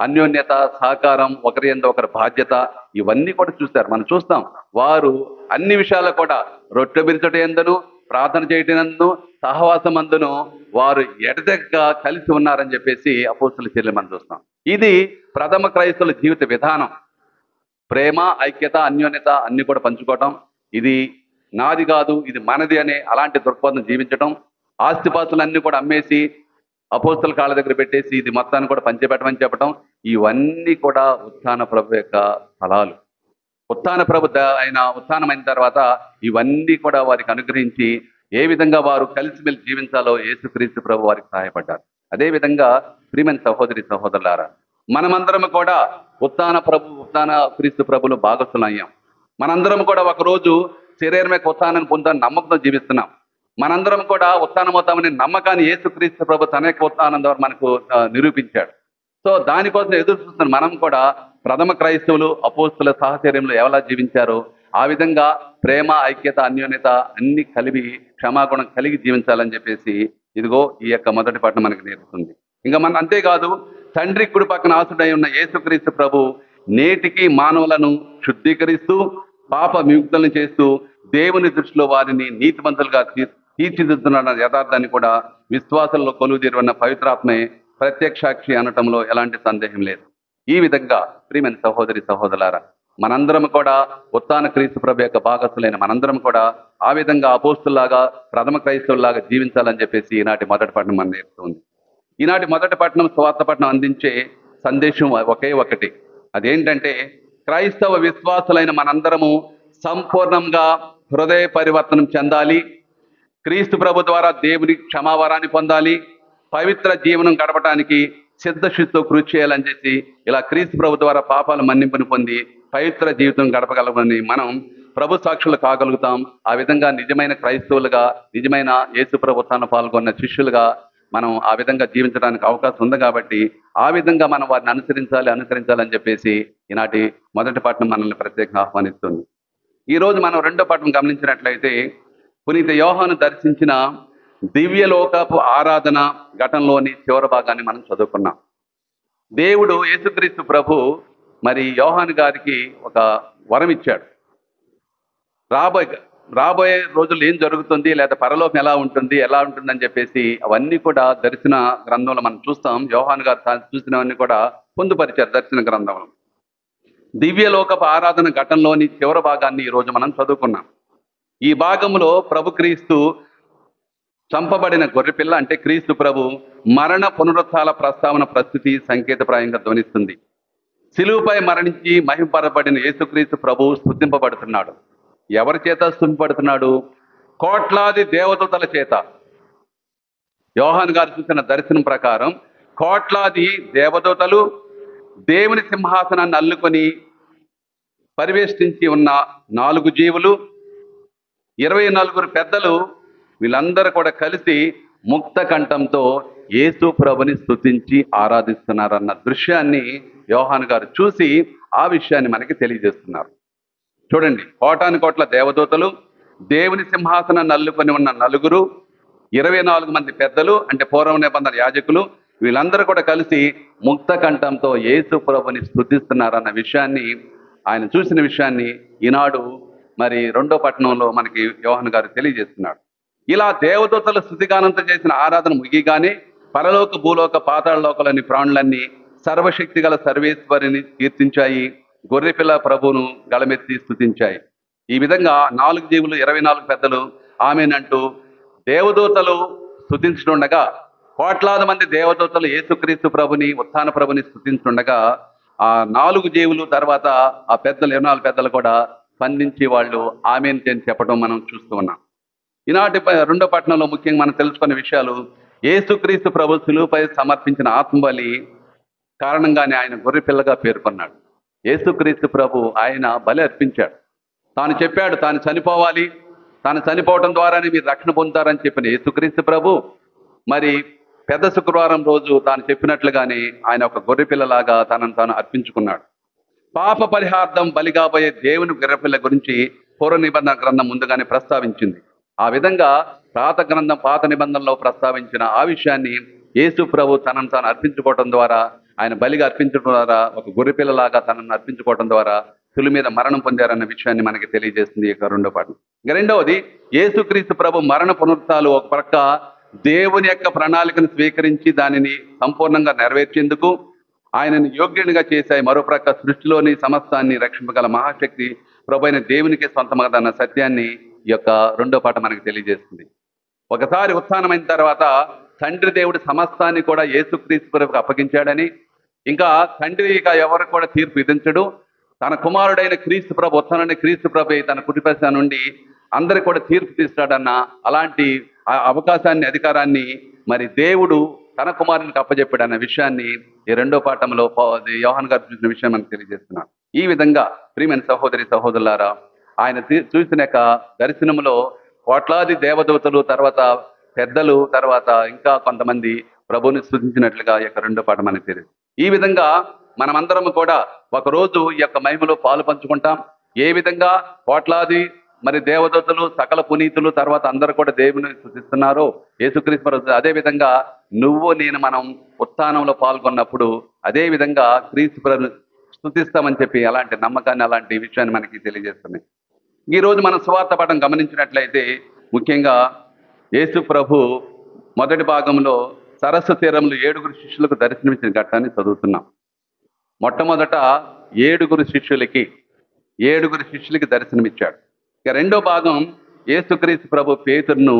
అన్యోన్యత, సహకారం, ఒకరి యందు ఒకరి బాధ్యత, ఇవన్నీ కూడా చూస్తారు. మనం చూస్తాం వారు అన్ని విషయాలు కూడా రొట్టె విరుచుట యందును, ప్రార్థన చేయటందును, సహవాసం అందును వారు ఎడతెగక కలిసి ఉన్నారని చెప్పేసి అపోస్తలుల చర్యలు మనం చూస్తాం. ఇది ప్రథమ క్రైస్తవుల జీవిత విధానం. ప్రేమ, ఐక్యత, అన్యోన్యత అన్ని కూడా పంచుకోవటం, ఇది నాది కాదు ఇది మనది అనే అలాంటి దృక్పథం జీవించడం, ఆస్తిపాస్తులన్నీ కూడా అమ్మేసి అపోస్తల కాళ్ళ దగ్గర పెట్టేసి ఇది మొత్తాన్ని కూడా పంచిపెట్టమని చెప్పడం, ఇవన్నీ కూడా ఉత్థాన ప్రభు యొక్క ఫలాలు. ఉత్థాన ప్రభు ఆయన ఉత్థానమైన తర్వాత ఇవన్నీ కూడా వారికి అనుగ్రహించి ఏ విధంగా వారు కలిసిమెలిసి జీవించాలో యేసుక్రీస్తు ప్రభు వారికి సహాయపడ్డారు. అదేవిధంగా ప్రియమైన సహోదరి సహోదరులారా, మనమందరం కూడా ఉత్థాన క్రీస్తు ప్రభులు భాగస్థులం అయ్యాం. మనందరం కూడా ఒకరోజు శరీరం యొక్క ఉత్థానాన్ని పొందాలని నమ్మకంతో జీవిస్తున్నాం. మనందరం కూడా ఉత్థానమవుతామనే నమ్మకాన్ని యేసుక్రీస్తు ప్రభు తన యొక్క ఉత్థానం ద్వారా మనకు నిరూపించాడు. సో దానికోసం ఎదురు చూస్తున్న మనం కూడా ప్రథమ క్రైస్తవులు అపోస్తుల సాహచర్యంలో ఎలా జీవించారో ఆ విధంగా ప్రేమ, ఐక్యత, అన్యోన్యత అన్ని కలిపి క్షమాగుణం కలిగి జీవించాలని చెప్పేసి ఇదిగో ఈ యొక్క మొదటి పట్టణం మనకు నేర్పుతుంది. ఇంకా మనం అంతేకాదు, తండ్రి కుడి పక్కన ఆసుడై ఉన్న యేసుక్రీస్తు ప్రభు నేటికి మానవులను శుద్ధీకరిస్తూ పాప విముక్తులను చేస్తూ దేవుని దృష్టిలో వారిని నీతిమంతులుగా తీర్చిదిద్దుతున్న యథార్థాన్ని కూడా విశ్వాసంలో కొలువుదీరున్న పవిత్రాత్మే ప్రత్యక్షాక్షి అనటంలో ఎలాంటి సందేహం లేదు. ఈ విధంగా ప్రియమైన సహోదరి సహోదరులారా, మనందరం కూడా ఉత్థాన క్రీస్తు ప్రభు యొక్క భాగస్తులైన మనందరం కూడా ఆ విధంగా అపోస్తుల్లాగా ప్రథమ క్రైస్తవుల్లాగా జీవించాలని చెప్పేసి ఈనాటి మొదటి పట్టణం మనం నేర్పుతుంది. ఈనాటి మొదటి పట్టణం స్వార్థ పట్టణం అందించే సందేశం ఒకే ఒకటి. అదేంటంటే క్రైస్తవ విశ్వాసులైన మనందరము సంపూర్ణంగా హృదయ పరివర్తనం చెందాలి, క్రీస్తు ప్రభు ద్వారా దేవుని క్షమావరాన్ని పొందాలి, పవిత్ర జీవనం గడపడానికి సిద్ధశుద్ధితో కృషి చేయాలని చెప్పి ఇలా క్రీస్తు ప్రభు ద్వారా పాపాల మన్నింపుని పొంది పవిత్ర జీవితం గడపగలమని మనం ప్రభు సాక్షులు కాగలుగుతాం. ఆ విధంగా నిజమైన క్రైస్తవులుగా, నిజమైన యేసు ప్రభుత్వాన్ని పాల్గొన్న శిష్యులుగా మనం ఆ విధంగా జీవించడానికి అవకాశం ఉంది. కాబట్టి ఆ విధంగా మనం వారిని అనుసరించాలని చెప్పేసి ఈనాటి మొదటి పట్టణం మనల్ని ప్రత్యేకంగా ఆహ్వానిస్తుంది. ఈరోజు మనం రెండో పట్టణం గమనించినట్లయితే పునీత యోహాను దర్శించిన దివ్యలోకపు ఆరాధన ఘటనలోని చివరి భాగాన్ని మనం చదువుకున్నాం. దేవుడు యేసుక్రీస్తు ప్రభు మరి యోహాను గారికి ఒక వరం ఇచ్చాడు. రాబోయే రోజులు ఏం జరుగుతుంది, లేదా పరలోకం ఎలా ఉంటుందని చెప్పేసి అవన్నీ కూడా దర్శన గ్రంథంలో మనం చూస్తాం. యోహాను గారు చూసినవన్నీ కూడా పొందుపరిచారు దర్శన గ్రంథంలో. దివ్యలోకపు ఆరాధన ఘటనలోని చివరి భాగాన్ని ఈరోజు మనం చదువుకున్నాం. ఈ భాగంలో ప్రభు క్రీస్తు చంపబడిన గొర్రెపిల్ల అంటే క్రీస్తు ప్రభు మరణ పునరుత్థాన ప్రస్తావన ప్రస్తుతి సంకేతప్రాయంగా ధ్వనిస్తుంది. శిలువుపై మరణించి మహింపరబడిన యేసుక్రీస్తు ప్రభు స్తుతింపబడుతున్నాడు. ఎవరి చేత స్తుతింపబడుతున్నాడు? కోట్లాది దేవదూతల చేత. యోహాను గారు చూసిన దర్శనం ప్రకారం కోట్లాది దేవదూతలు దేవుని సింహాసనాన్ని అల్లుకొని పరివేష్టించి ఉన్న 4 జీవులు, 24 పెద్దలు, వీళ్ళందరూ కూడా కలిసి ముక్త కంఠంతో యేసు ప్రభుని స్తుతించి ఆరాధిస్తున్నారన్న దృశ్యాన్ని యోహాను గారు చూసి ఆ విషయాన్ని మనకి తెలియజేస్తున్నారు. చూడండి, కోటాను దేవదూతలు, దేవుని సింహాసనాన్ని అల్లుకొని ఉన్న 4, 24 మంది పెద్దలు అంటే పూర్వ నిబంధన యాజకులు, వీళ్ళందరూ కూడా కలిసి ముక్త కంఠంతో యేసు ప్రభుని స్తుతిస్తున్నారన్న విషయాన్ని, ఆయన చూసిన విషయాన్ని ఈనాడు మరి రెండో పట్టణంలో మనకి యోహాను గారు తెలియజేస్తున్నాడు. ఇలా దేవదూతల స్తుతిగానంతో చేసిన ఆరాధన ముగిగానే పరలోక, భూలోక, పాతాళ లోకాలని ప్రాణులన్నీ సర్వశక్తి గల సర్వేశ్వరిని కీర్తించాయి, గొర్రెపిల్ల ప్రభువును గళమెత్తి స్తుతించాయి. ఈ విధంగా 4 జీవులు, 24 పెద్దలు ఆమెనంటూ దేవదూతలు స్తుతించుండగా, కోట్లాది మంది దేవదూతలు యేసుక్రీస్తు ప్రభుని, ఉత్థాన ప్రభుని స్తుతించుండగా, ఆ 4 జీవులు తర్వాత ఆ పెద్దలు 24 పెద్దలు కూడా స్పందించి వాళ్ళు ఆమెన్ అని చెప్పడం మనం చూస్తూ ఉన్నాం. ఈనాటి రెండో పట్టణంలో ముఖ్యంగా మనం తెలుసుకునే విషయాలు, యేసుక్రీస్తు ప్రభు శిలువపై సమర్పించిన ఆత్మబలి కారణంగానే ఆయన గొర్రెపిల్లగా పేర్కొన్నాడు. యేసుక్రీస్తు ప్రభు ఆయన బలి అర్పించాడు. తాను చెప్పాడు, తాను చనిపోవాలి, తాను చనిపోవటం ద్వారానే మీరు రక్షణ పొందుతారని చెప్పిన యేసుక్రీస్తు ప్రభు మరి పెద్ద శుక్రవారం రోజు తాను చెప్పినట్లుగానే ఆయన ఒక గొర్రెపిల్లలాగా తనను తాను అర్పించుకున్నాడు. పాప పరిహార్థం బలి కాబోయే దేవుని గొర్రెపిల్ల గురించి పూర్వ నిబంధన గ్రంథం ముందుగానే ప్రస్తావించింది. ఆ విధంగా పాత నిబంధనలో ప్రస్తావించిన ఆ విషయాన్ని యేసు ప్రభు తనను తాను అర్పించుకోవటం ద్వారా, ఆయన బలిగా అర్పించడం ద్వారా, ఒక గొర్రెపిల్లలాగా తనను అర్పించుకోవటం ద్వారా శిలువ మీద మరణం పొందారన్న విషయాన్ని మనకి తెలియజేస్తుంది ఈ రెండో పాఠం. ఇక రెండవది, యేసుక్రీస్తు ప్రభు మరణ పునరుత్థానాలు ఒక ప్రక్క దేవుని యొక్క ప్రణాళికను స్వీకరించి దానిని సంపూర్ణంగా నెరవేర్చేందుకు ఆయనను యోగ్యునిగా చేశాయి. మరోప్రక్క సృష్టిలోని సమస్తాన్ని రక్షింపగల మహాశక్తి ప్రభు అయిన దేవునికి సొంతమగదన్న సత్యాన్ని ఈ యొక్క రెండో పాఠం మనకి తెలియజేస్తుంది. ఒకసారి ఉత్థానమైన తర్వాత తండ్రి దేవుడు సమస్తాన్ని కూడా యేసుక్రీస్తు ప్రభువుకు అప్పగించాడని, ఇంకా తండ్రి ఇక ఎవరికి కూడా తీర్పు విధించడు, తన కుమారుడైన క్రీస్తు ప్రభు, ఉత్థానమైన క్రీస్తు ప్రభు తన కుటుంబ నుండి అందరికి కూడా తీర్పు తీస్తాడన్న అలాంటి అవకాశాన్ని, అధికారాన్ని మరి దేవుడు తన కుమారునికి అప్పచెప్పాడన్న విషయాన్ని ఈ రెండో పాఠంలో యోహాను గారు చూసిన విషయం మనకు తెలియజేస్తున్నాడు. ఈ విధంగా ప్రియమైన సహోదరి సహోదరులారా, ఆయన చూసిన యొక్క దర్శనంలో కోట్లాది దేవదూతలు, తర్వాత పెద్దలు, తర్వాత ఇంకా కొంతమంది ప్రభువుని స్తుతించినట్లుగా ఈ యొక్క రెండో పాఠం మనకు తెలియదు. ఈ విధంగా మనమందరం కూడా ఒకరోజు ఈ యొక్క మహిమలో పాలు పంచుకుంటాం. ఏ విధంగా కోట్లాది మరి దేవదూతలు, సకల పునీతులు, తర్వాత అందరూ కూడా దేవుని స్తుతిస్తున్నారో యేసుక్రీస్తు, అదే విధంగా నువ్వు నేను మనం ఉత్థానంలో పాల్గొన్నప్పుడు అదే విధంగా క్రీస్తు ప్రభుని స్తుతిస్తామని చెప్పి అలాంటి నమ్మకాన్ని, అలాంటి విషయాన్ని మనకి తెలియజేస్తున్నాయి. ఈ రోజు మనం సువార్త పాఠం గమనించినట్లయితే ముఖ్యంగా యేసు ప్రభు మొదటి భాగంలో సరస్సు తీరంలో 7 శిష్యులకు దర్శనమిచ్చిన ఘట్టాన్ని చదువుతున్నాం. మొట్టమొదట 7 శిష్యులకి దర్శనమిచ్చాడు. ఇక రెండో భాగం యేసుక్రీస్తు ప్రభు పేతురును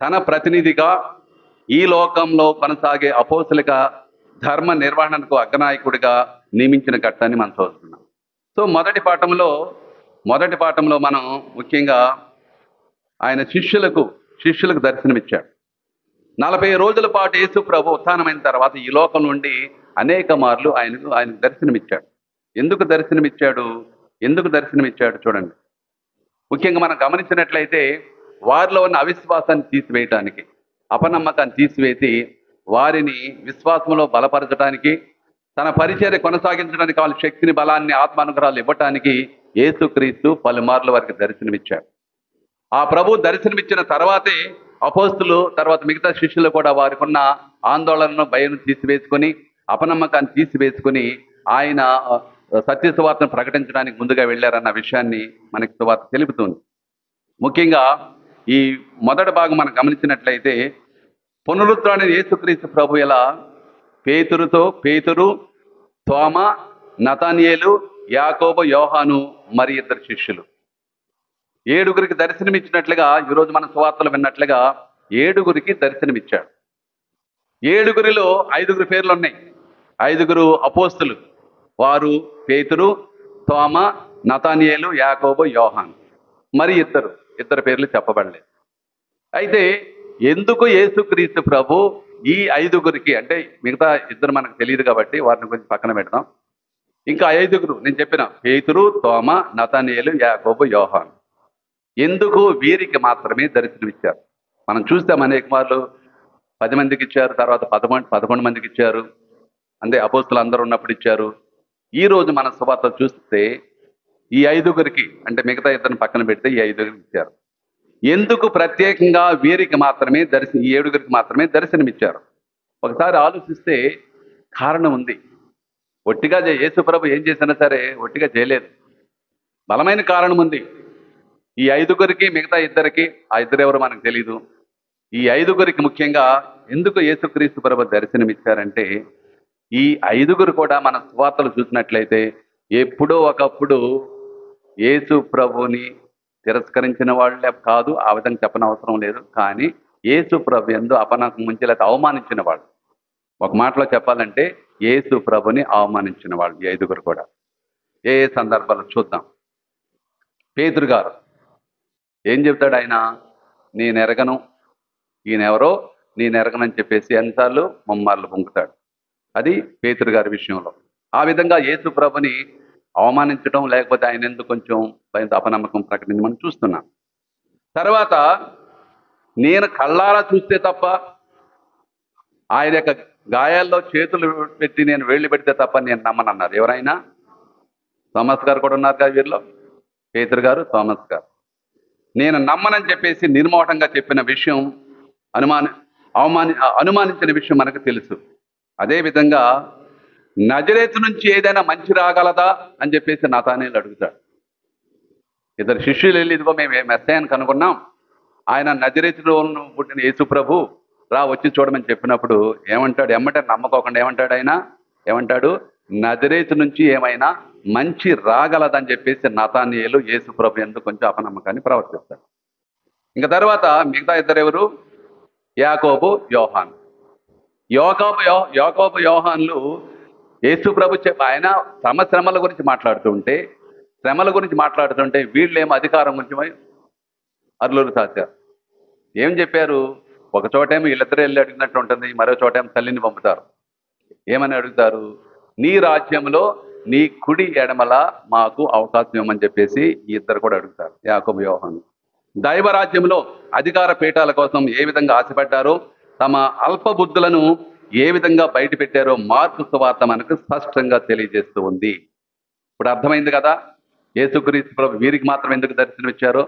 తన ప్రతినిధిగా ఈ లోకంలో కొనసాగే అపోస్తలిక ధర్మ నిర్వహణకు అగ్రనాయకుడిగా నియమించిన ఘట్టాన్ని మనం చదువుతున్నాం. సో మొదటి పాఠంలో మనం ముఖ్యంగా ఆయన శిష్యులకు దర్శనమిచ్చాడు. 40 రోజుల పాటు యేసు ప్రభు ఉత్థానమైన తర్వాత ఈ లోకం నుండి అనేక మార్లు ఆయనకు దర్శనమిచ్చాడు. ఎందుకు దర్శనమిచ్చాడు చూడండి. ముఖ్యంగా మనం గమనించినట్లయితే వారిలో ఉన్న అవిశ్వాసాన్ని తీసివేయటానికి, అపనమ్మకాన్ని తీసివేసి వారిని విశ్వాసంలో బలపరచడానికి, తన పరిచర్య కొనసాగించడానికి వాళ్ళ శక్తిని, బలాన్ని, ఆత్మానుగ్రహాలు ఇవ్వటానికి యేసుక్రీస్తు పలుమార్లు వారికి దర్శనమిచ్చాడు. ఆ ప్రభు దర్శనమిచ్చిన తర్వాతే అపోస్తులు, తర్వాత మిగతా శిష్యులు కూడా వారికి ఉన్న ఆందోళనను, భయం తీసివేసుకొని, అపనమ్మకాన్ని తీసివేసుకొని ఆయన సత్య సువార్తను ప్రకటించడానికి ముందుగా వెళ్ళారన్న విషయాన్ని మనకి సువార్త తెలుపుతుంది. ముఖ్యంగా ఈ మొదటి భాగం మనం గమనించినట్లయితే పునరుత్థాన యేసుక్రీస్తు ప్రభు ఎలా పేతురు, తోమ, నతానియేలు, యాకోబు, యోహాను మరి 2 శిష్యులు 7 దర్శనమిచ్చినట్లుగా ఈరోజు మన సువార్తలు విన్నట్లుగా 7 దర్శనమిచ్చాడు. 7 5 పేర్లు ఉన్నాయి. 5 అపోస్తులు, వారు పేతురు, తోమ, నతానియేలు, యాకోబు, యోహాను. మరి ఇద్దరు పేర్లు చెప్పబడలేదు. అయితే ఎందుకు యేసుక్రీస్తు ప్రభు ఈ 5 అంటే మిగతా 2 మనకు తెలియదు కాబట్టి వారిని కొంచెం పక్కన పెడదాం. ఇంకా 5 నేను చెప్పిన పేతురు, తోమ, నతానియేలు, యాకోబు, యోహాను ఎందుకు వీరికి మాత్రమే దర్శనమిచ్చారు? మనం చూస్తాం అనేక మార్లు 10 మందికి ఇచ్చారు, తర్వాత 11 మందికి ఇచ్చారు, అంటే అపోస్తులు అందరూ ఉన్నప్పుడు ఇచ్చారు. ఈ రోజు మన సువార్త చూస్తే ఈ 5 అంటే మిగతా 2 పక్కన పెడితే ఈ 5 ఇచ్చారు. ఎందుకు ప్రత్యేకంగా వీరికి మాత్రమే ఈ 7 మాత్రమే దర్శనమిచ్చారు? ఒకసారి ఆలోచిస్తే కారణం ఉంది. ఒట్టిగా యేసు ప్రభు ఏం చేసినా సరే ఒట్టిగా చేయలేదు, బలమైన కారణం ఉంది. ఈ 5 మిగతా 2 ఆ 2 ఎవరో మనకు తెలీదు. ఈ 5 ముఖ్యంగా ఎందుకు యేసుక్రీస్తు ప్రభు దర్శనమిచ్చారంటే ఈ 5 కూడా మన సువార్తలు చూసినట్లయితే ఎప్పుడో ఒకప్పుడు యేసు ప్రభుని తిరస్కరించిన వాళ్ళే కాదు, ఆ విధంగా చెప్పనవసరం లేదు. కానీ యేసు ప్రభు యందు అపనమ్మకం ఉంచి లేకపోతే అవమానించిన వాళ్ళు, ఒక మాటలో చెప్పాలంటే యేసు ప్రభుని అవమానించిన వాళ్ళు ఈ 5 కూడా. ఏ సందర్భాలు చూద్దాం. పేతురు గారు ఏం చెప్తాడు? ఆయన నేను ఎరగను, ఈయనెవరో నేను ఎరగనని చెప్పేసి ఎన్నిసార్లు ముమ్మార్లు పొంగుతాడు. అది పేతురు గారి విషయంలో. ఆ విధంగా యేసు ప్రభుని అవమానించడం, లేకపోతే ఆయన ఎందుకు కొంచెం భయంతో అపనమ్మకం ప్రకటించమని చూస్తున్నాం. తర్వాత నేను కళ్ళారా చూస్తే తప్ప, ఆయన యొక్క గాయాల్లో చేతులు పెట్టి నేను వేళ్ళు పెడితే తప్ప నేను నమ్మనన్నారు. ఎవరైనా? థోమస్ గారు కూడా ఉన్నారు కదా వీరిలో. పేతురు గారు, థోమస్ గారు. నేను నమ్మనని చెప్పేసి నిర్మోహటంగా చెప్పిన విషయం, అనుమానించిన విషయం మనకు తెలుసు. అదేవిధంగా నజరేతు నుంచి ఏదైనా మంచి రాగలదా అని చెప్పేసి నతానేలు అడుగుతాడు. 2 శిష్యులు వెళ్ళి ఇదిగో మేము మెస్సయ్యను కనుగొన్నాం, ఆయన నజరేతులో పుట్టిన యేసు ప్రభు, రా వచ్చి చూడమని చెప్పినప్పుడు ఏమంటాడు? ఎమ్మటే నమ్మకోకుండా ఏమంటాడు? నజరేతు నుంచి ఏమైనా మంచి రాగలదని చెప్పేసి నతానియేలు యేసు ప్రభు ఎందుకు కొంచెం అపనమ్మకాన్ని ప్రవర్తిస్తాడు. ఇంకా తర్వాత మిగతా 2 ఎవరు? యాకోబు, యోహాను. యాకోబు యోహాన్లు యేసు ప్రభు ఆయన శ్రమల గురించి మాట్లాడుతుంటే వీళ్ళేమో అధికారం గురించి అర్లులు సాచారు. ఏం చెప్పారు? ఒక చోటేమో వీళ్ళిద్దరూ వెళ్ళి అడిగినట్టు ఉంటుంది, మరో చోటేమో తల్లిని పంపుతారు. ఏమని అడుగుతారు? నీ రాజ్యంలో నీ కుడి ఎడమల మాకు అవకాశం ఇవ్వమని చెప్పేసి ఈ 2 కూడా అడుగుతారు, యాకోబు, యోహాను. దైవరాజ్యంలో అధికార పీఠాల కోసం ఏ విధంగా ఆశపడ్డారో, తమ అల్ప బుద్ధులను ఏ విధంగా బయట పెట్టారో మార్కు సువార్త మనకు స్పష్టంగా తెలియజేస్తూ ఉంది. ఇప్పుడు అర్థమైంది కదా యేసుక్రీస్తు ప్రభు వీరికి మాత్రం ఎందుకు దర్శనం ఇచ్చారో.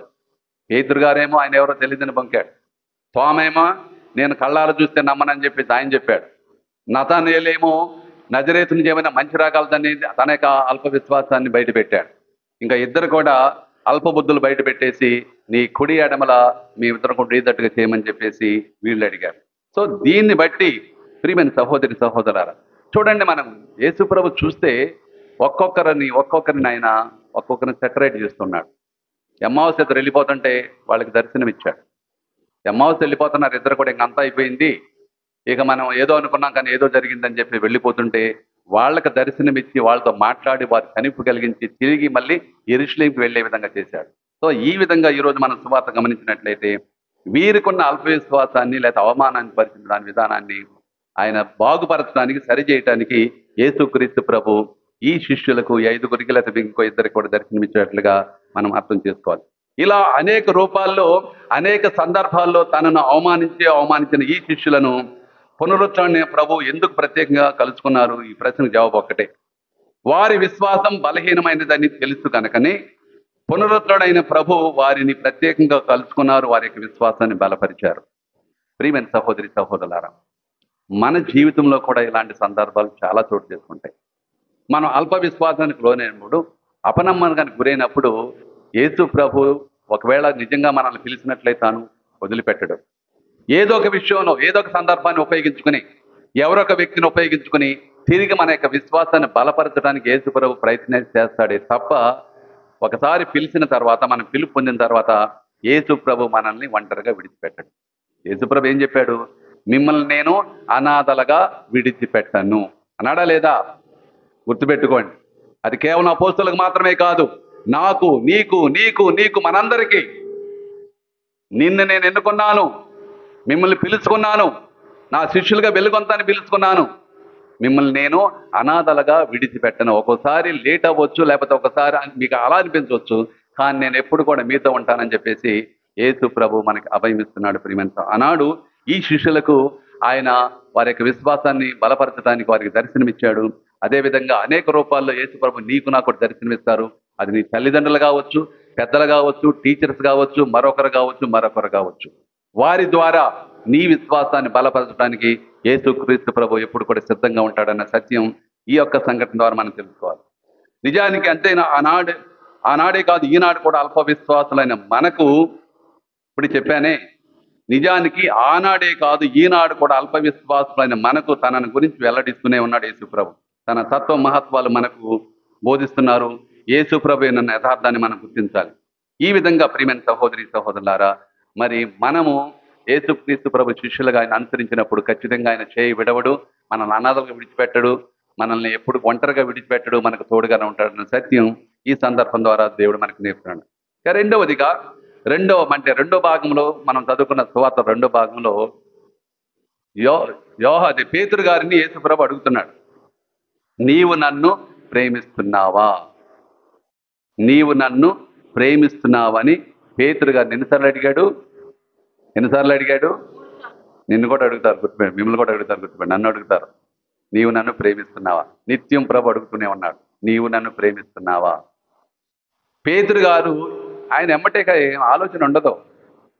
పేతురు గారేమో ఆయన ఎవరో తెలియదని బంకాడు. తోమేమో నేను కళ్ళారా చూస్తే నమ్మనని చెప్పేసి ఆయన చెప్పాడు. నతనేలేమో నజరేతు నుంచి ఏమైనా మంచి రాగలదని తన యొక్క అల్ప విశ్వాసాన్ని బయట పెట్టాడు. ఇంకా ఇద్దరు కూడా అల్ప బుద్ధులు బయట పెట్టేసి నీ కుడి ఎడమల మీ ఇద్దరు కూడా రీదట్టుగా చేయమని చెప్పేసి వీళ్ళు అడిగారు. సో దీన్ని బట్టి ప్రియమైన సహోదరి సహోదరారా చూడండి, మనం యేసు ప్రభు చూస్తే ఒక్కొక్కరిని ఆయన ఒక్కొక్కరిని సెపరేట్ చేస్తున్నాడు. ఎమ్మావుస్ ఇద్దరు వెళ్ళిపోతుంటే వాళ్ళకి దర్శనం ఇచ్చాడు. ఎమ్మావుస్ వెళ్ళిపోతున్నారు ఇద్దరు కూడా, ఇంక అంతా అయిపోయింది, ఇక మనం ఏదో అనుకున్నాం కానీ ఏదో జరిగిందని చెప్పి వెళ్ళిపోతుంటే వాళ్ళకి దర్శనం ఇచ్చి వాళ్ళతో మాట్లాడి వారి కనిపు కలిగించి తిరిగి మళ్ళీ యెరూషలేముకి వెళ్ళే విధంగా చేశాడు. సో ఈ విధంగా ఈరోజు మనం సువార్త గమనించినట్లయితే వీరికున్న అల్ప విశ్వాసాన్ని లేదా అవమానాన్ని పరిచిన దాని విధానాన్ని ఆయన బాగుపరచడానికి సరిచేయటానికి యేసుక్రీస్తు ప్రభు ఈ శిష్యులకు 5 లేదా ఇంకో ఇద్దరికి కూడా దర్శనమిచ్చేట్లుగా మనం అర్థం చేసుకోవాలి. ఇలా అనేక రూపాల్లో అనేక సందర్భాల్లో తనను అవమానించిన ఈ శిష్యులను పునరుద్ధరణ ప్రభు ఎందుకు ప్రత్యేకంగా కలుసుకున్నారు? ఈ ప్రశ్నకు జవాబు ఒక్కటే, వారి విశ్వాసం బలహీనమైనదని తెలుసు కనుకనే పునరుద్ధరుడైన ప్రభు వారిని ప్రత్యేకంగా కలుసుకున్నారు, వారి యొక్క విశ్వాసాన్ని బలపరిచారు. ప్రియమైన సహోదరి సహోదరులారా, మన జీవితంలో కూడా ఇలాంటి సందర్భాలు చాలా చోటు చేసుకుంటాయి. మనం అల్ప విశ్వాసానికి లోనైనప్పుడు, అపనమ్మకానికి గురైనప్పుడు యేసు ప్రభు ఒకవేళ నిజంగా మనల్ని పిలిచినట్లయితే తాను వదిలిపెట్టడు. ఏదో ఒక విషయంలో ఏదో ఒక సందర్భాన్ని ఉపయోగించుకుని ఎవరో ఒక వ్యక్తిని ఉపయోగించుకుని తిరిగి మన యొక్క విశ్వాసాన్ని బలపరచడానికి యేసు ప్రభు ప్రయత్నం చేస్తాడే తప్ప ఒకసారి పిలిచిన తర్వాత మనం పిలుపు పొందిన తర్వాత యేసు ప్రభు మనల్ని ఒంటరిగా విడిచిపెట్టాడు. యేసు ప్రభు ఏం చెప్పాడు? మిమ్మల్ని నేను అనాథలుగా విడిచిపెట్టను అన్నాడా లేదా? గుర్తుపెట్టుకోండి, అది కేవలం అపోస్తలులకు మాత్రమే కాదు, నాకు నీకు నీకు నీకు మనందరికీ. నిన్ను నేను ఎన్నుకున్నాను, మిమ్మల్ని పిలుచుకున్నాను, నా శిష్యులుగా వెలుగొంతాన్ని పిలుచుకున్నాను, మిమ్మల్ని నేను అనాథలుగా విడిచిపెట్టను. ఒక్కోసారి లేట్ అవ్వచ్చు, లేకపోతే ఒకసారి మీకు అలా అనిపించవచ్చు, కానీ నేను ఎప్పుడు కూడా మీతో ఉంటానని చెప్పేసి యేసు ప్రభు మనకి అభయమిస్తున్నాడు. ప్రియమైన ఆనాడు ఈ శిష్యులకు ఆయన వారి యొక్క విశ్వాసాన్ని బలపరచడానికి వారికి దర్శనమిచ్చాడు. అదేవిధంగా అనేక రూపాల్లో యేసు ప్రభు నీకు నాకు దర్శనమిస్తారు. అది నీ తల్లిదండ్రులు కావచ్చు, పెద్దలు కావచ్చు, టీచర్స్ కావచ్చు, మరొకరు కావచ్చు. వారి ద్వారా నీ విశ్వాసాన్ని బలపరచడానికి యేసుక్రీస్తు ప్రభు ఎప్పుడు కూడా సిద్ధంగా ఉంటాడన్న సత్యం ఈ యొక్క సంఘటన ద్వారా మనం తెలుసుకోవాలి. నిజానికి అంతేనా, ఆనాడే కాదు ఈనాడు కూడా అల్ప విశ్వాసులైన మనకు, ఇప్పుడు చెప్పానే, నిజానికి ఆనాడే కాదు ఈనాడు కూడా అల్ప విశ్వాసులైన మనకు తనను గురించి వెల్లడిస్తూనే ఉన్నాడు యేసు ప్రభు. తన తత్వ మహత్వాలు మనకు బోధిస్తున్నారు. యేసు ప్రభు నన్న యథార్థాన్ని మనం గుర్తించాలి. ఈ విధంగా ప్రియమైన సహోదరి సహోదరులారా, మరి మనము యేసుక్రీస్తు ప్రభు శిష్యులుగా ఆయన అనుసరించినప్పుడు ఖచ్చితంగా ఆయన చేయి విడవడు, మనల్ని అనాథలుగా విడిచిపెట్టడు, మనల్ని ఎప్పుడు ఒంటరిగా విడిచిపెట్టడు, మనకు తోడుగానే ఉంటాడన్న సత్యం ఈ సందర్భం ద్వారా దేవుడు మనకు నేర్పుతున్నాడు. ఇక రెండవదిగా రెండో భాగంలో మనం చదువుకున్న సువార్త రెండో భాగంలో పేతురు గారిని యేసు ప్రభు అడుగుతున్నాడు, నీవు నన్ను ప్రేమిస్తున్నావా? నీవు నన్ను ప్రేమిస్తున్నావని పేతురు గారిని ఎన్నిసార్లు అడిగాడు? నిన్ను కూడా అడుగుతారు గుర్తుపెట్టి, మిమ్మల్ని కూడా అడుగుతారు గుర్తుపెట్టి, నన్ను అడుగుతారు, నీవు నన్ను ప్రేమిస్తున్నావా? నిత్యం ప్రభు అడుగుతూనే ఉన్నాడు, నీవు నన్ను ప్రేమిస్తున్నావా? పేతురు గారు ఆయన ఎమ్మటే ఆలోచన ఉండదు,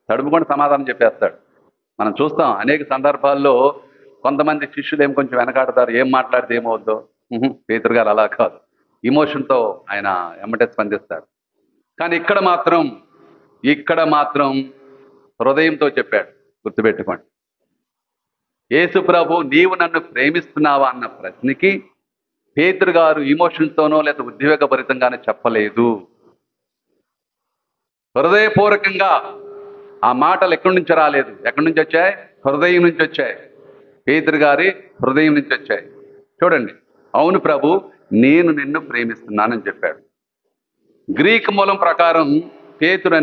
తడుపుకొని సమాధానం చెప్పేస్తాడు. మనం చూస్తాం అనేక సందర్భాల్లో కొంతమంది శిష్యులు ఏం కొంచెం వెనకాడతారు, ఏం మాట్లాడితే ఏమవుద్దో. పేతురు గారు అలా కాదు, ఇమోషన్తో ఆయన ఎమ్మటే స్పందిస్తాడు. కానీ ఇక్కడ మాత్రం హృదయంతో చెప్పాడు. గుర్తుపెట్టుకోండి, యేసు ప్రభు నీవు నన్ను ప్రేమిస్తున్నావా అన్న ప్రశ్నకి పేతురు గారు ఇమోషన్తోనో లేదా ఉద్వేగభరితంగానే చెప్పలేదు. హృదయపూర్వకంగా ఆ మాటలు ఎక్కడి నుంచి రాలేదు, ఎక్కడి నుంచి వచ్చాయి? హృదయం నుంచి వచ్చాయి. పేతురు గారి హృదయం నుంచి వచ్చాయి. చూడండి, అవును ప్రభు, నేను నిన్ను ప్రేమిస్తున్నానని చెప్పాడు. గ్రీక్ మూలం ప్రకారం పేతురు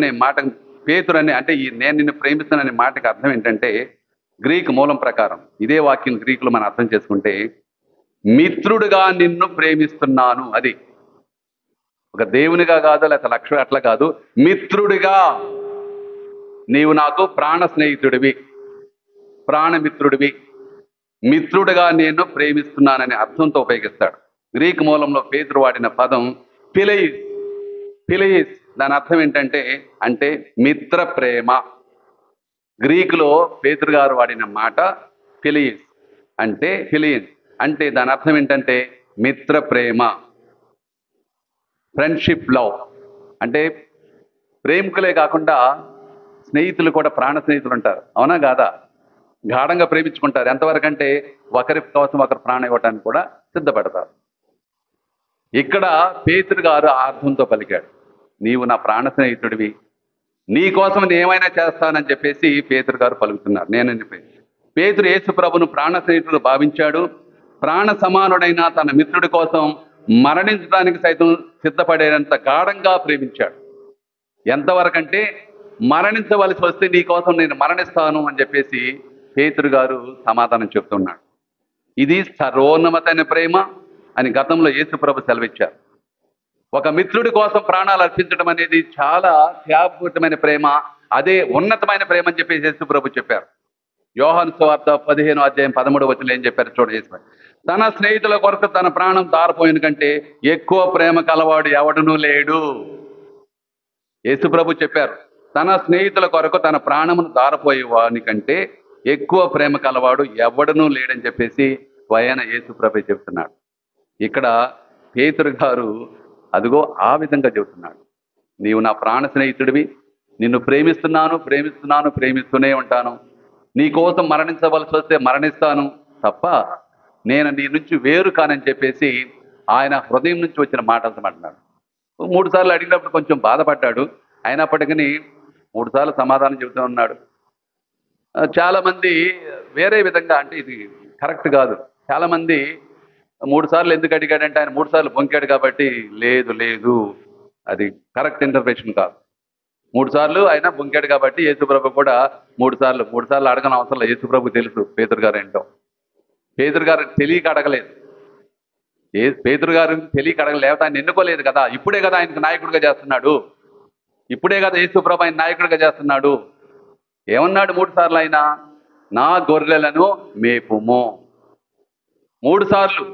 అనే అంటే ఈ నేను నిన్ను ప్రేమిస్తున్నాననే మాటకి అర్థం ఏంటంటే, గ్రీక్ మూలం ప్రకారం ఇదే వాక్యం గ్రీకులో మనం అర్థం చేసుకుంటే, మిత్రుడుగా నిన్ను ప్రేమిస్తున్నాను. అది ఒక దేవునిగా కాదు, లేకపోతే అట్లా కాదు, మిత్రుడిగా నీవు నాకు ప్రాణ స్నేహితుడివి, ప్రాణమిత్రుడివి, మిత్రుడిగా నేను ప్రేమిస్తున్నాననే అర్థంతో ఉపయోగిస్తాడు. గ్రీక్ మూలంలో పేతురు వాడిన పదం ఫిలయిస్. ఫిలయిస్ దాని అర్థం ఏంటంటే అంటే మిత్ర ప్రేమ. గ్రీకులో పేతురు గారు వాడిన మాట ఫిలియిస్ అంటే ఫిలియన్ అంటే దాని అర్థం ఏంటంటే మిత్ర ప్రేమ, ఫ్రెండ్షిప్ లవ్. అంటే ప్రేమికులే కాకుండా స్నేహితులు కూడా ప్రాణ స్నేహితులు ఉంటారు, అవునా కాదా? గాఢంగా ప్రేమించుకుంటారు. ఎంతవరకు అంటే ఒకరి కోసం ఒకరు ప్రాణం ఇవ్వడానికి కూడా సిద్ధపడతారు. ఇక్కడ పేతురు గారు ఆ అర్థంతో పలికాడు, నీవు నా ప్రాణ స్నేహితుడివి, నీ కోసం నేను ఏమైనా చేస్తానని చెప్పేసి పేతురు గారు పలుకుతున్నారు. నేనని చెప్పేసి పేతురు యేసు ప్రభును ప్రాణ స్నేహితుడు భావించాడు. ప్రాణ సమానుడైన తన మిత్రుడి కోసం మరణించడానికి సైతం సిద్ధపడేంత గాఢంగా ప్రేమించాడు. ఎంతవరకంటే మరణించవలసి వస్తే నీ కోసం నేను మరణిస్తాను అని చెప్పేసి పేతురు గారు సమాధానం చెప్తున్నాడు. ఇది సర్వోన్నతమైన ప్రేమ అని గతంలో యేసు ప్రభు సెలవిచ్చారు. ఒక మిత్రుడి కోసం ప్రాణాలు అర్పించడం అనేది చాలా త్యాగపూరితమైన ప్రేమ, అదే ఉన్నతమైన ప్రేమ అని చెప్పేసి యేసు ప్రభు చెప్పారు. యోహాను సువార్త 15:13 ఏం చెప్పారు చూడండి. యేసు తన స్నేహితుల కొరకు తన ప్రాణం దారిపోయిన కంటే ఎక్కువ ప్రేమ కలవాడు ఎవడునూ లేడు. యేసు ప్రభు చెప్పారు, తన స్నేహితుల కొరకు తన ప్రాణమును దారిపోయే వాని కంటే ఎక్కువ ప్రేమ కలవాడు ఎవడునూ లేడని చెప్పేసి స్వయాన యేసు ప్రభు చెప్తున్నాడు. ఇక్కడ పేతురు గారు అదిగో ఆ విధంగా చెబుతున్నాడు, నీవు నా ప్రాణ స్నేహితుడివి, నిన్ను ప్రేమిస్తున్నాను, ప్రేమిస్తున్నాను, ప్రేమిస్తూనే ఉంటాను, నీ కోసం మరణించవలసి వస్తే మరణిస్తాను తప్ప నేను నీ నుంచి వేరు కానని చెప్పేసి ఆయన హృదయం నుంచి వచ్చిన మాటలతో మాట్లాడు. 3 సార్లు అడిగినప్పుడు కొంచెం బాధపడ్డాడు, అయినప్పటికీ 3 సార్లు సమాధానం చెబుతూ ఉన్నాడు. చాలా మంది వేరే విధంగా, అంటే ఇది కరెక్ట్ కాదు. చాలా మంది 3 సార్లు ఎందుకు అడిగాడంటే ఆయన 3 సార్లు బొంకాడు కాబట్టి లేదు లేదు, అది కరెక్ట్ ఇంటర్ప్రిటేషన్ కాదు. 3 సార్లు ఆయన బొంకాడు కాబట్టి యేసుప్రభు కూడా 3 సార్లు అడగని అవసరం లేదు. యేసుప్రభు తెలుసు పేతురు గారు ఏంటో. పేతురు గారు తెలియక అడగలేదు. పేతురు గారు తెలియక అడగలేదు, ఆయన ఎన్నుకోలేదు కదా. ఇప్పుడే కదా ఆయనకు నాయకుడిగా చేస్తున్నాడు, ఇప్పుడే కదా యేసుప్రభు ఆయన నాయకుడిగా చేస్తున్నాడు. ఏమన్నాడు 3 సార్లు ఆయన? నా గొర్రెలను మేపుము. 3 సార్లు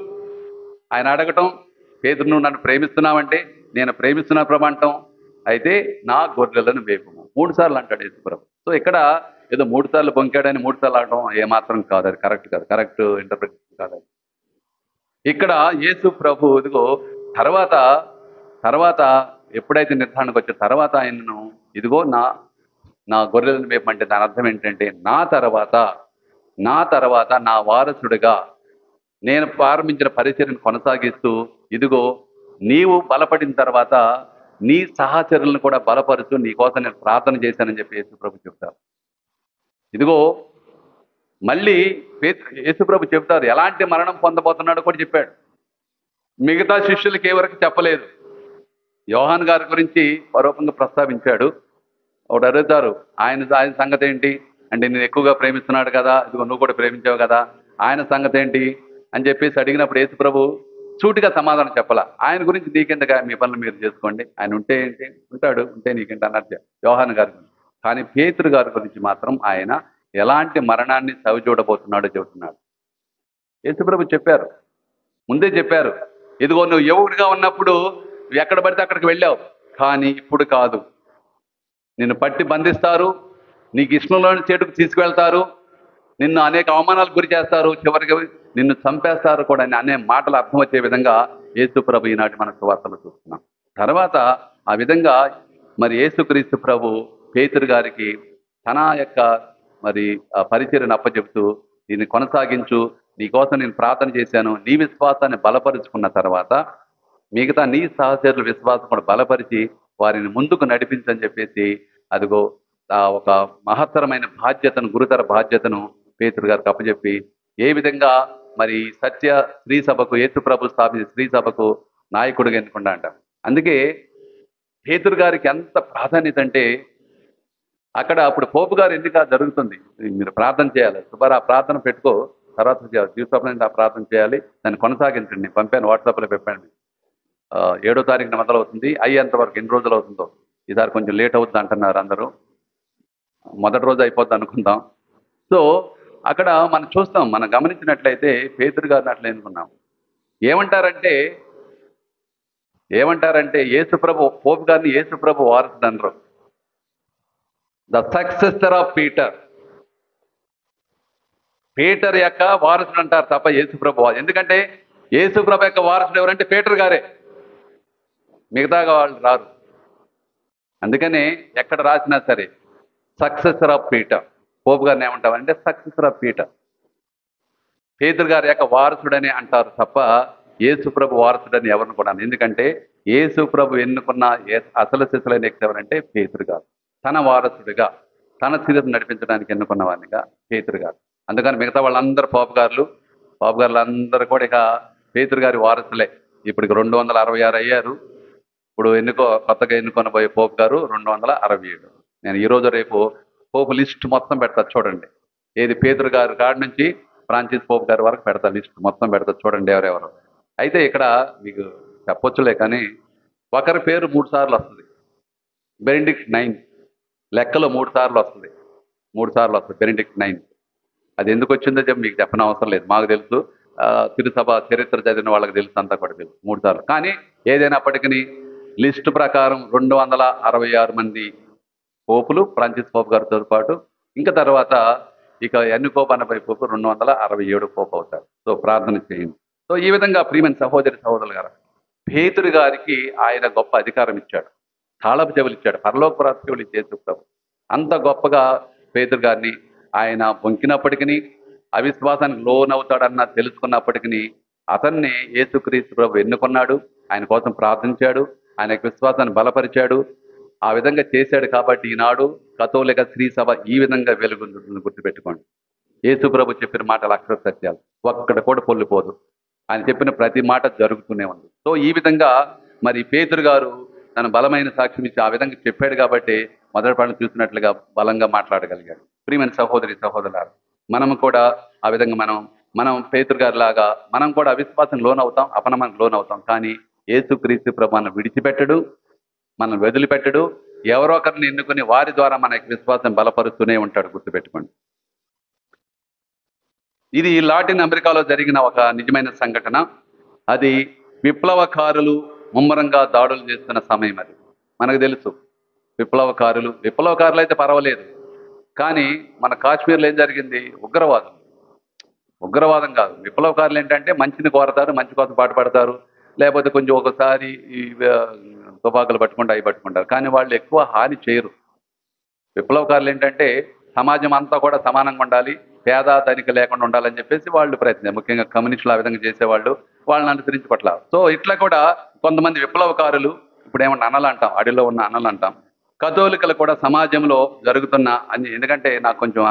ఆయన అడగటం, పేతురు నువ్వు నన్ను ప్రేమిస్తున్నావంటే నేను ప్రేమిస్తున్నా ప్రభు అంటాం, అయితే నా గొర్రెలను మేపుము 3 సార్లు అంటాడు యేసుప్రభు. సో ఇక్కడ ఏదో 3 సార్లు బొంకాడని 3 సార్లు అనడం ఏమాత్రం కాదు, అది కరెక్ట్ కాదు, కరెక్ట్ ఇంటర్ప్రిటేషన్ కాదు. ఇక్కడ యేసు ప్రభు ఇదిగో తర్వాత ఎప్పుడైతే నిర్ధారణకు వచ్చే తర్వాత ఆయనను ఇదిగో నా గొర్రెలను మేపమంటే దాని అర్థం ఏంటంటే నా తర్వాత నా వారసుడిగా నేను ప్రారంభించిన పరిచర్యను కొనసాగిస్తూ ఇదిగో నీవు బలపడిన తర్వాత నీ సహచరులను కూడా బలపరుచు, నీ కోసం నేను ప్రార్థన చేశానని చెప్పి యేసుప్రభు చెప్తారు. ఇదిగో మళ్ళీ యేసుప్రభు చెప్తారు ఎలాంటి మరణం పొందబోతున్నాడో కూడా చెప్పాడు. మిగతా శిష్యులకి ఏ వరకు చెప్పలేదు. యోహాన్ గారి గురించి పరోపంగా ప్రస్తావించాడు. ఒకటి అడుగుతారు, ఆయన సంగతి ఏంటి అంటే, నేను ఎక్కువగా ప్రేమిస్తున్నాడు కదా, ఇదిగో నువ్వు కూడా ప్రేమించావు కదా, ఆయన సంగతి ఏంటి అని చెప్పేసి అడిగినప్పుడు యేసుప్రభు సూటిగా సమాధానం చెప్పాల. ఆయన గురించి నీకెందుక, మీ పనులు మీరు చేసుకోండి, ఆయన ఉంటే ఏంటి, ఉంటాడు, ఉంటే నీకేంటి అన్నట్టు యోహాన్ గారి గురించి. కానీ పేతురు గారి గురించి మాత్రం ఆయన ఎలాంటి మరణాన్ని చవిచూడబోతున్నాడో చెబుతున్నాడు. యేసుప్రభు చెప్పారు, ముందే చెప్పారు, ఇదిగో నువ్వు యువకుడిగా ఉన్నప్పుడు ఎక్కడ పడితే అక్కడికి వెళ్ళావు, కానీ ఇప్పుడు కాదు, నిన్ను పట్టి బంధిస్తారు, నీకు ఇష్టంలోని చేటుకు తీసుకువెళ్తారు, నిన్ను అనేక అవమానాలకు గురి చేస్తారు, చివరికి నిన్ను చంపేస్తారు కూడా అనే మాటలు అర్థం వచ్చే విధంగా యేసుప్రభు ఈనాటి మన సువార్తలు చూస్తున్నాం. తర్వాత ఆ విధంగా మరి యేసుక్రీస్తు ప్రభు పేతురు గారికి తన యొక్క మరి పరిచర్యను అప్పచెప్తూ దీన్ని కొనసాగించు, నీకోసం నేను ప్రార్థన చేశాను, నీ విశ్వాసాన్ని బలపరుచుకున్న తర్వాత మిగతా నీ సహచరుల విశ్వాసం కూడా బలపరిచి వారిని ముందుకు నడిపించని చెప్పేసి అదిగో ఒక మహత్తరమైన బాధ్యతను, గురుతర బాధ్యతను పేతురు గారికి అప్పచెప్పి ఏ విధంగా మరి సత్య స్త్రీ సభకు యేసుప్రభు స్థాపించిన స్త్రీ సభకు నాయకుడిగా ఎన్నుకుంటా అంట. అందుకే పేతురు గారికి ఎంత ప్రాధాన్యత అంటే అక్కడ అప్పుడు పోపు గారు ఎన్నిక జరుగుతుంది, మీరు ప్రార్థన చేయాలి, సుమారు ఆ ప్రార్థన పెట్టుకో, తర్వాత జీవితంలో ఆ ప్రార్థన చేయాలి, దాన్ని కొనసాగించండి. నేను పంపాను, వాట్సాప్లో పెట్టండి. 7వ తారీఖున మొదలవుతుంది, అయ్యేంత వరకు ఎన్ని రోజులు అవుతుందో, ఈసారి కొంచెం లేట్ అవుతుంది అంటున్నారు అందరూ. మొదటి రోజు అయిపోద్ది అనుకుందాం. సో అక్కడ మనం చూస్తాం, మనం గమనించినట్లయితే పేతురు గారిని అట్లా ఎన్నుకున్నాం. ఏమంటారంటే యేసుప్రభు పోపు గారిని యేసుప్రభు వారసుడు అనరు. The successor of Peter, Peter యొక్క వారసుడు అంటారు తప్ప యేసుప్రభు. ఎందుకంటే యేసుప్రభు యొక్క వారసుడు ఎవరంటే పీటర్ గారే, మిగతాగా వాళ్ళు రారు. అందుకని ఎక్కడ రాసినా సరే సక్సెసర్ ఆఫ్ పీటర్, పోపు గారిని ఏమంటామంటే సక్సెసర్ ఆఫ్ పీటర్, పేతురు గారి యొక్క వారసుడని అంటారు తప్ప యేసుప్రభు వారసుడని ఎవరిని కూడా. ఎందుకంటే యేసుప్రభు ఎన్నుకున్న అసలు శిశులైన వ్యక్తి ఎవరంటే పేతురు గారు. తన వారసుడిగా తన సిరిని నడిపించడానికి ఎన్నుకున్న వారినిగా పేతురు గారు. అందుకని మిగతా వాళ్ళందరూ పోపు గారులు అందరూ కూడా ఇక పేతురు గారి వారసులే. ఇప్పటికి 266 అయ్యారు. ఇప్పుడు కొత్తగా ఎన్నుకొనబోయే పోపు గారు 267. నేను ఈరోజు రేపు పోపు లిస్ట్ మొత్తం పెడతా చూడండి. ఏది పేతురు గారి కాడి నుంచి ఫ్రాన్సిస్ పోపు గారి వరకు పెడతా, లిస్ట్ మొత్తం పెడతా చూడండి ఎవరెవరు. అయితే ఇక్కడ మీకు చెప్పొచ్చులే, కానీ ఒకరి పేరు 3 సార్లు వస్తుంది. బెనెడిక్ట్ 9 లెక్కలో 3 సార్లు వస్తుంది. 3 సార్లు వస్తుంది బెనెడిక్ట్ 9. అది ఎందుకు వచ్చిందో చెప్పి మీకు చెప్పిన అవసరం లేదు, మాకు తెలుసు. తిరుసభ చరిత్ర చదివిన వాళ్ళకి తెలుసు, అంతా కూడా తెలుసు 3 సార్లు. కానీ ఏదైనప్పటికీ లిస్టు ప్రకారం 266 మంది పోపులు ఫ్రాన్సిస్ పోపు గారితో పాటు, ఇంకా తర్వాత ఇక ఎన్నుకోబనపై పోపు 267 పోపు అవుతారు. సో ప్రార్థన చేయండి. సో ఈ విధంగా ప్రియమైన సహోదరులు గారు, పేతురు గారికి ఆయన గొప్ప అధికారం ఇచ్చాడు, తాళపు చెవులు ఇచ్చాడు, పరలోక ప్రాప్తులు యేసుప్రభు. అంత గొప్పగా పేతురు గారిని ఆయన పొంకినప్పటికీ, అవిశ్వాసానికి లోనవుతాడన్న తెలుసుకున్నప్పటికీ అతన్ని యేసుక్రీస్తు ప్రభు ఎన్నుకున్నాడు, ఆయన కోసం ప్రార్థించాడు, ఆయన విశ్వాసాన్ని బలపరిచాడు. ఆ విధంగా చేశాడు కాబట్టి ఈనాడు కథోలిక శ్రీ సభ ఈ విధంగా వెలుగుంటుందని గుర్తుపెట్టుకోండి. యేసు ప్రభు చెప్పిన మాటలు అక్షర సత్యాలు, ఒక్కడ కూడా పొల్లిపోదు. ఆయన చెప్పిన ప్రతి మాట జరుగుతూనే ఉంది. సో ఈ విధంగా మరి పేతురు గారు తన బలమైన సాక్ష్యం ఇచ్చి ఆ విధంగా చెప్పాడు కాబట్టి మొదటి పనులు చూసినట్లుగా బలంగా మాట్లాడగలిగాడు. ప్రియమైన సహోదరులారా, మనం కూడా ఆ విధంగా మనం పేతురు గారి లాగా మనం కూడా అవిశ్వాసం లోనవుతాం, అపనమ్మకు లోనవుతాం. కానీ యేసుక్రీస్తు ప్రభు మనం విడిచిపెట్టడు, మనం వదిలిపెట్టడు. ఎవరో ఒకరిని ఎన్నుకుని వారి ద్వారా మనకి విశ్వాసం బలపరుస్తూనే ఉంటాడు, గుర్తుపెట్టుకోండి. ఇది లాటిన్ అమెరికాలో జరిగిన ఒక నిజమైన సంఘటన. అది విప్లవకారులు ముమ్మరంగా దాడులు చేస్తున్న సమయం. అది మనకు తెలుసు. విప్లవకారులు అయితే పర్వాలేదు, కానీ మన కాశ్మీర్లో ఏం జరిగింది? ఉగ్రవాదం కాదు. విప్లవకారులు ఏంటంటే మంచిని కోరతారు, మంచి కోసం పాటుపడతారు, లేకపోతే కొంచెం ఒకసారి ఈ తుపాకులు పట్టుకుంటూ అవి పట్టుకుంటారు, కానీ వాళ్ళు ఎక్కువ హాని చేయరు. విప్లవకారులు ఏంటంటే సమాజం అంతా కూడా సమానంగా ఉండాలి, పేద ధనిక లేకుండా ఉండాలని చెప్పేసి వాళ్ళు ప్రయత్నం, ముఖ్యంగా కమ్యూనిస్టులు ఆ విధంగా చేసేవాళ్ళు, వాళ్ళని అనుసరించి పట్ల. సో ఇట్లా కూడా కొంతమంది విప్లవకారులు, ఇప్పుడు ఏమన్నా అన్నలు అంటాం, అడవిలో ఉన్న అన్నలు అంటాం, కథోలికలు కూడా సమాజంలో జరుగుతున్న అన్ని. ఎందుకంటే నాకు కొంచెం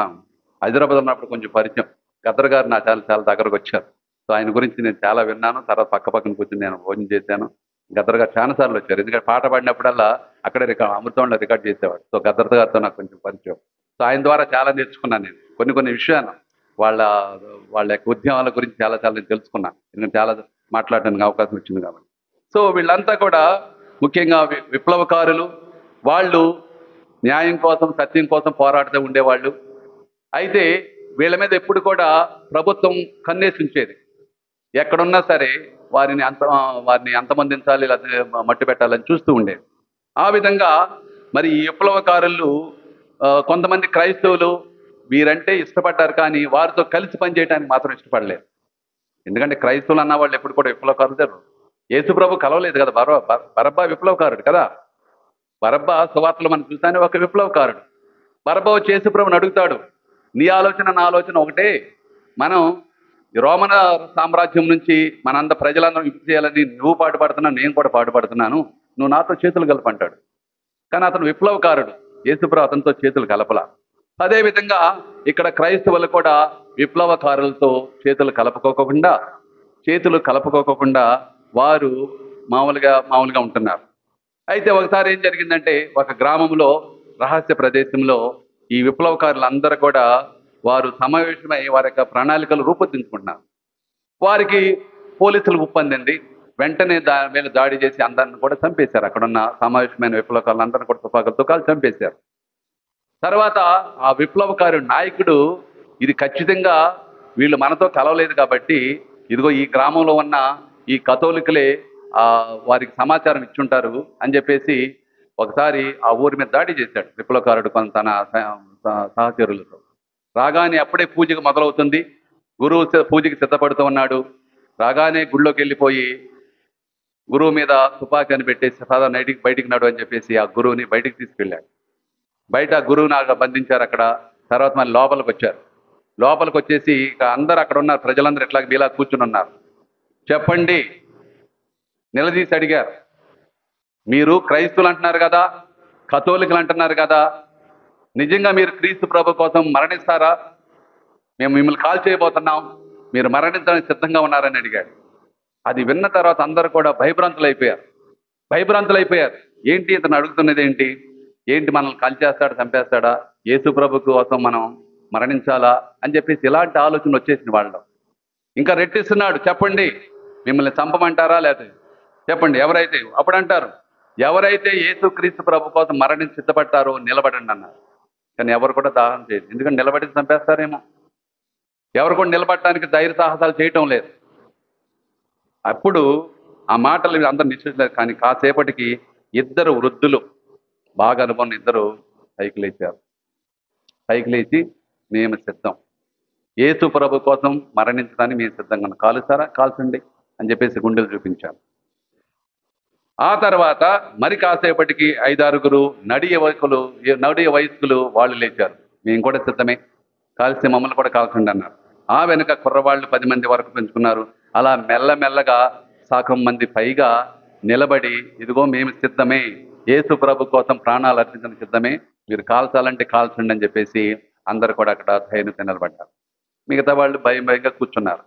హైదరాబాద్ ఉన్నప్పుడు కొంచెం పరిచయం, గద్దర్ గారు నా చాలా దగ్గరకు వచ్చారు. సో ఆయన గురించి నేను చాలా విన్నాను. తర్వాత పక్కన కూర్చొని నేను భోజనం చేశాను. గద్దర్ గారు చాలాసార్లు వచ్చారు, ఎందుకంటే పాట పాడినప్పుడల్లా అక్కడే అమృతంలో రికార్డ్ చేసేవాడు. సో గద్దర్ గారితో నాకు కొంచెం పరిచయం. సో ఆయన ద్వారా చాలా నేర్చుకున్నాను నేను కొన్ని విషయాలు, వాళ్ళ యొక్క ఉద్యమాల గురించి చాలా నేను తెలుసుకున్నాను, ఎందుకంటే చాలా మాట్లాడడానికి అవకాశం వచ్చింది కాబట్టి. సో వీళ్ళంతా కూడా ముఖ్యంగా విప్లవకారులు, వాళ్ళు న్యాయం కోసం సత్యం కోసం పోరాడుతూ ఉండేవాళ్ళు. అయితే వీళ్ళ మీద ఎప్పుడు కూడా ప్రభుత్వం కన్నేసి ఉంచేది. ఎక్కడున్నా సరే వారిని అంతమొందించాలి, లేదా మట్టు పెట్టాలని చూస్తూ ఉండేది. ఆ విధంగా మరి ఈ విప్లవకారులు కొంతమంది క్రైస్తవులు వీరంటే ఇష్టపడ్డారు, కానీ వారితో కలిసి పనిచేయడానికి మాత్రం ఇష్టపడలేదు. ఎందుకంటే క్రైస్తవులు అన్న వాళ్ళు ఎప్పుడు కూడా విప్లవకారులు జరగరు. యేసుప్రభు కలవలేదు కదా. బరబ్బా విప్లవకారుడు కదా. బరబ్బా సువార్తలు మనం చూస్తానే ఒక విప్లవకారుడు. బరబ్బా వచ్చి యేసుప్రభుని అడుగుతాడు, నీ ఆలోచన నా ఆలోచన ఒకటే, మనం రోమన సామ్రాజ్యం నుంచి మనంద ప్రజలందరూ విముక్తి చేయాలని నువ్వు పాటుపడుతున్నావు, నేను కూడా పాటుపడుతున్నాను, నువ్వు నాతో చేతులు కలపంటాడు. కానీ అతను విప్లవకారుడు, యేసుప్రభు అతనితో చేతులు కలపల. అదేవిధంగా ఇక్కడ క్రైస్తవులు కూడా విప్లవకారులతో చేతులు కలుపుకోకుండా వారు మామూలుగా ఉంటున్నారు. అయితే ఒకసారి ఏం జరిగిందంటే, ఒక గ్రామంలో రహస్య ప్రదేశంలో ఈ విప్లవకారులందరూ కూడా వారు సమావేశమై వారి యొక్క ప్రణాళికలు రూపొందించుకుంటున్నారు. వారికి పోలీసులు ఉప్పందింది. వెంటనే మీద దాడి చేసి అందరిని కూడా చంపేశారు. అక్కడున్న సమావేశమైన విప్లవకారులందరినీ కూడా తుపాకులతో కాల్చి చంపేశారు. తర్వాత ఆ విప్లవకారు నాయకుడు ఇది ఖచ్చితంగా వీళ్ళు మనతో కలవలేదు కాబట్టి ఇదిగో ఈ గ్రామంలో ఉన్న ఈ కథోలికులే వారికి సమాచారం ఇచ్చుంటారు అని చెప్పేసి ఒకసారి ఆ ఊరి మీద దాడి చేశాడు విప్లవకారుడు తన సహచరులతో. రాగానే అప్పుడే పూజకు మొదలవుతుంది. గురువు పూజకి సిద్ధపడుతూ ఉన్నాడు. రాగానే గుళ్ళోకి వెళ్ళిపోయి గురువు మీద తుపాకీని పెట్టేసి సాధారణ బయటికి నడు అని చెప్పేసి ఆ గురువుని బయటికి తీసుకెళ్ళాడు. బయట గురువుని బంధించారు అక్కడ. తర్వాత మళ్ళీ లోపలికి వచ్చారు. లోపలికి వచ్చేసి ఇక అందరూ అక్కడ ఉన్నారు, ప్రజలందరూ ఎట్లా మీలా కూర్చుని ఉన్నారు. చెప్పండి, నిలదీసి అడిగారు. మీరు క్రైస్తువులు అంటున్నారు కదా, కథోలికులు అంటున్నారు కదా, నిజంగా మీరు క్రీస్తు ప్రభు కోసం మరణిస్తారా? మేము మిమ్మల్ని కాల్ చేయబోతున్నాం, మీరు మరణించడానికి సిద్ధంగా ఉన్నారని అడిగాడు. అది విన్న తర్వాత అందరూ కూడా భయభ్రాంతులైపోయారు. ఏంటి ఇతను అడుగుతున్నది ఏంటి మనల్ని కాల్ చేస్తాడా, చంపేస్తాడా, యేసు ప్రభు కోసం మనం మరణించాలా అని చెప్పేసి ఇలాంటి ఆలోచన వచ్చేసింది వాళ్ళలో. ఇంకా రెట్టిస్తున్నాడు, చెప్పండి మిమ్మల్ని చంపమంటారా లేదా చెప్పండి ఎవరైతే. అప్పుడు అంటారు, ఎవరైతే యేసు క్రీస్తు ప్రభు కోసం మరణించి సిద్ధపడతారో నిలబడండి అన్నారు. కానీ ఎవరు కూడా దాహం చేయదు, ఎందుకంటే నిలబడి చంపేస్తారేమో. ఎవరు కూడా నిలబడటానికి ధైర్య సాహసాలు చేయటం లేదు. అప్పుడు ఆ మాటలు అందరూ నిశ్చయించారు. కానీ కాసేపటికి ఇద్దరు వృద్ధులు, బాగా అనుకున్న ఇద్దరు పైకి లేచి మేము సిద్ధం, యేసు ప్రభు కోసం మరణించడానికి మేము సిద్ధంగా ఉన్నాం, కాలుస్తారా కాల్చండి అని చెప్పేసి గుండెలు చూపించారు. ఆ తర్వాత మరి కాసేపటికి 5-6 నడియ వయస్కులు వాళ్ళు లేచారు. మేము కూడా సిద్ధమే, కాల్స్తే మమ్మల్ని కూడా కాల్చండి అన్నారు. ఆ వెనుక కుర్రవాళ్ళు 10 మంది వరకు పెంచుకున్నారు. అలా మెల్లమెల్లగా సగం మంది పైగా నిలబడి, ఇదిగో మేము సిద్ధమే, యేసు ప్రభు కోసం ప్రాణాలు అర్పించడానికి సిద్ధమే, మీరు కాల్చాలంటే కాల్చండి అని చెప్పేసి అందరు కూడా అక్కడ ధైర్యంతో నిలబడ్డారు. మిగతా వాళ్ళు భయంగా కూర్చున్నారు.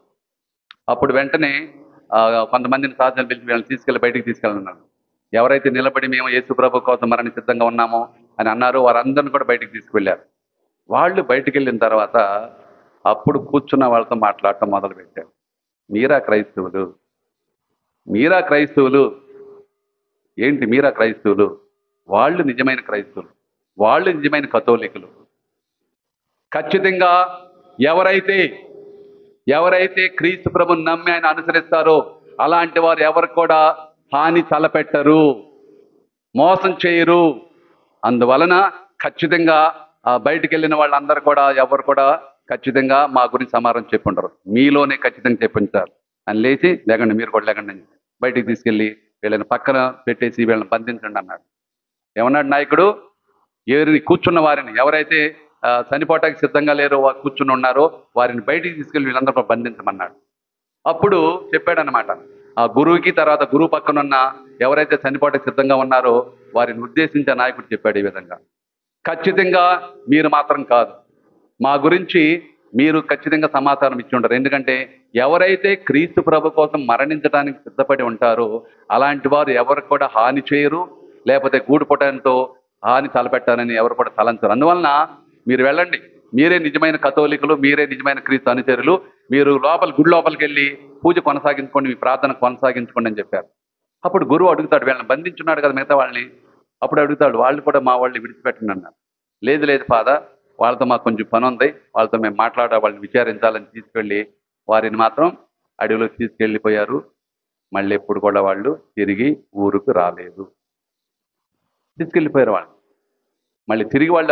అప్పుడు వెంటనే కొంతమందిని సాధనలు పిలిచి వీళ్ళని తీసుకెళ్ళి బయటికి తీసుకెళ్ళన్నారు. ఎవరైతే నిలబడి మేము యేసు ప్రభు కోసం మరణి సిద్ధంగా ఉన్నామో అని అన్నారో వారందరిని కూడా బయటికి తీసుకువెళ్ళారు. వాళ్ళు బయటికి వెళ్ళిన తర్వాత అప్పుడు కూర్చున్న వాళ్ళతో మాట్లాడటం మొదలుపెట్టారు. మీరా క్రైస్తవులు ఏంటి, మీరా క్రైస్తవులు, వాళ్ళు నిజమైన క్రైస్తవులు, వాళ్ళు నిజమైన కథోలికులు. ఖచ్చితంగా ఎవరైతే క్రీస్తు ప్రభుని నమ్మి ఆయన అనుసరిస్తారో అలాంటి వారు ఎవరు కూడా హాని తలపెట్టరు, మోసం చేయరు. అందువలన ఖచ్చితంగా బయటికి వెళ్ళిన వాళ్ళందరూ కూడా ఎవరు కూడా ఖచ్చితంగా మా గురించి సమాధానం చెప్పుంటారు, మీలోనే ఖచ్చితంగా చెప్పించారు అని లేచి లేకండి, మీరు కూడా లేకండి అని బయటికి తీసుకెళ్ళి వీళ్ళని పక్కన పెట్టేసి వీళ్ళని బంధించండి అన్నాడు. ఏమన్నాడు నాయకుడు? కూర్చున్న వారిని, ఎవరైతే చనిపోవటానికి సిద్ధంగా లేరో వారు కూర్చుని ఉన్నారో వారిని బయటికి తీసుకెళ్ళి వీళ్ళందరూ బంధించమన్నాడు. అప్పుడు చెప్పాడనమాట, ఆ గురువుకి తర్వాత గురువు పక్కనున్న ఎవరైతే చనిపోవటానికి సిద్ధంగా ఉన్నారో వారిని ఉద్దేశించే నాయకుడు చెప్పాడు ఈ విధంగా, ఖచ్చితంగా మీరు మాత్రం కాదు, మా గురించి మీరు ఖచ్చితంగా సమాచారం ఇచ్చి ఉంటారు. ఎందుకంటే ఎవరైతే క్రీస్తు ప్రభు కోసం మరణించడానికి సిద్ధపడి ఉంటారో అలాంటి వారు ఎవరు కూడా హాని చేయరు, లేకపోతే గూడు పుటంతో హాని తలపెట్టాలని ఎవరు కూడా తలంచరు. అందువలన మీరు వెళ్ళండి, మీరే నిజమైన కథోలికులు, మీరే నిజమైన క్రీస్తు అనుచరులు, మీరు గుడి లోపలికి వెళ్ళి పూజ కొనసాగించుకోండి, మీ ప్రార్థన కొనసాగించుకోండి అని చెప్పారు. అప్పుడు గురువు అడుగుతాడు, వీళ్ళని బంధించున్నాడు కదా మిగతా వాళ్ళని, అప్పుడు అడుగుతాడు, వాళ్ళు కూడా మా వాళ్ళని విడిచిపెట్టండి అన్నారు. లేదు ఫాదర్, వాళ్ళతో మాకు కొంచెం పని ఉంది, వాళ్ళతో మేము వాళ్ళని విచారించాలని తీసుకెళ్ళి వారిని మాత్రం అడవిలోకి తీసుకెళ్ళిపోయారు. మళ్ళీ ఎప్పుడు కూడా వాళ్ళు తిరిగి ఊరుకు రాలేదు. తీసుకెళ్ళిపోయారు వాళ్ళు. మళ్ళీ తిరిగి వాళ్ళ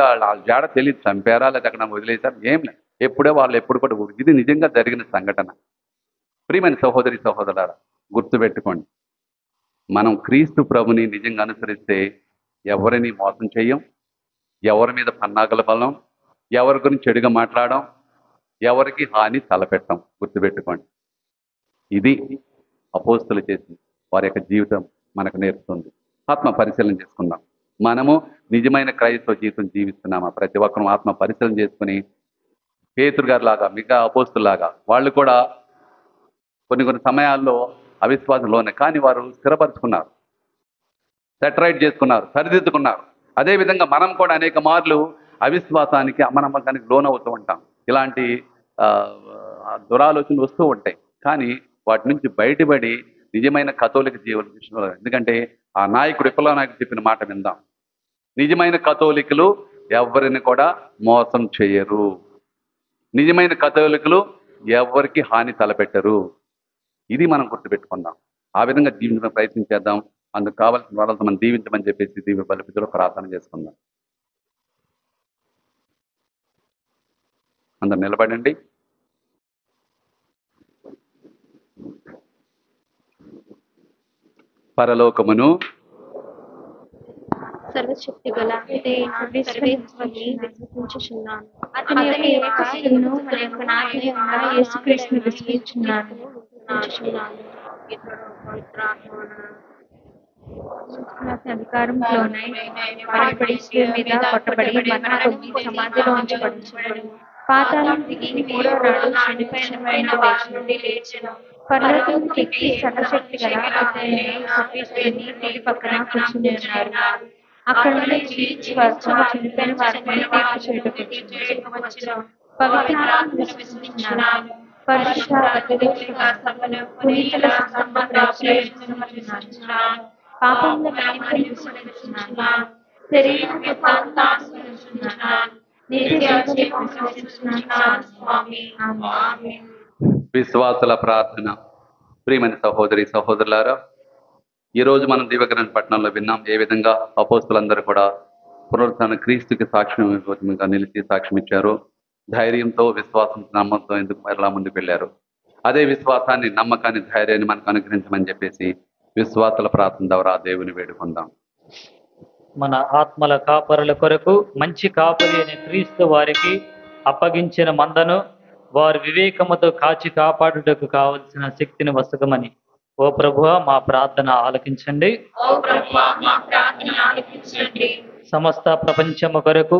జాడ తెలియదు, చంపారా లేదా అక్కడ వదిలేశారు, ఏం లేదు. ఎప్పుడు కూడా ఊరు. ఇది నిజంగా జరిగిన సంఘటన. ప్రియమైన సహోదరి సహోదరులారా, గుర్తుపెట్టుకోండి, మనం క్రీస్తు ప్రభుని నిజంగా అనుసరిస్తే ఎవరిని మోసం చేయం, ఎవరి మీద పన్నాగల బలం, ఎవరి గురించి చెడుగా మాట్లాడడం, ఎవరికి హాని తలపెట్టం. గుర్తుపెట్టుకోండి, ఇది అపోస్తులు చేసి వారి యొక్క జీవితం మనకు నేర్పుతుంది. ఆత్మ పరిశీలన చేసుకుందాం. మనము నిజమైన క్రైస్తవ జీవితం జీవిస్తున్నామా? ప్రతి ఒక్కరూ ఆత్మ పరిశీలన చేసుకుని పేతురు గారి లాగా, మిగతా అపోస్తుల్లాగా వాళ్ళు కూడా కొన్ని సమయాల్లో అవిశ్వాసంలోనే, కానీ వారు స్థిరపరుచుకున్నారు, సెటరైట్ చేసుకున్నారు, సరిదిద్దుకున్నారు. అదేవిధంగా మనం కూడా అనేక మార్లు అవిశ్వాసానికి, అమనమ్మకానికి లోనవుతూ ఉంటాం. ఇలాంటి దురాలోచనలు వస్తూ ఉంటాయి. కానీ వాటి నుంచి బయటపడి నిజమైన కథోలిక జీవనం, ఎందుకంటే ఆ నాయకుడు విప్లవ నాయకుడు చెప్పిన మాట విందాం. నిజమైన కథోలికులు ఎవరిని కూడా మోసం చేయరు. నిజమైన కథోలికులు ఎవరికి హాని తలపెట్టరు. ఇది మనం గుర్తుపెట్టుకుందాం. ఆ విధంగా జీవించడం ప్రయత్నం చేద్దాం. అందుకు కావాల్సిన వాళ్ళతో మనం దీవించమని చెప్పేసి దీవి బలిపితులో ప్రార్థన చేసుకుందాం. అందరు నిలబడండి. పరలోకమును సర్వశక్తి గల సర్వేశ్వరుని విశ్వసించుచున్నాను. అతని ఏకసును మన యొక్క నాయకుడైన యేసుక్రీస్తుని విశ్వసించుచున్నాను. అధికారంలోనై పడబడి మీద కొట్టబడి మరణం సమాధిలో ఉంచబడి పాతాళం దిగి మూడో నాడు చనిపోయిన వారి నుండి లేచెను. పరలోకం ఎక్కి సర్వశక్తి గల సర్వేశ్వరుని కుడి పక్కన కూర్చుని ఉన్నారు. అక్కడ నుంచి చనిపోయిన వారిని తీర్పు చేయటకు పవిత్రాత్మ విశ్వసించుచున్నాను. పరిశుద్ధ పునీతుల సంబంధించున్నాను. పాపముల మన్నింపుని విశ్వసించుచున్నాను. శరీరం విశ్వాసుల ప్రార్థన. ప్రియమైన సహోదరి సహోదరులారా, ఈరోజు మనం దివ్యగ్రంథ పట్టణంలో విన్నాం ఏ విధంగా అపోస్తులందరూ కూడా పునరుత్థాన క్రీస్తుకి సాక్ష్యంగా నిలిచి సాక్ష్యం ఇచ్చారు. ధైర్యంతో, విశ్వాసం, నమ్మకంతో ఎందుకు మరలా ముందుకు వెళ్ళారు. అదే విశ్వాసాన్ని, నమ్మకాన్ని, ధైర్యాన్ని మనకు అనుగ్రహించమని చెప్పేసి విశ్వాసుల ప్రార్థన ద్వారా దేవుని వేడుకుందాం. మన ఆత్మల కాపరుల కొరకు మంచి కాపరి అనే క్రీస్తు వారికి అప్పగించిన మందను వారి వివేకముతో కాచి కాపాడుటకు కావలసిన శక్తిని వసగమని. ఓ ప్రభువా, మా ప్రార్థన ఆలకించండి. సమస్త ప్రపంచము కొరకు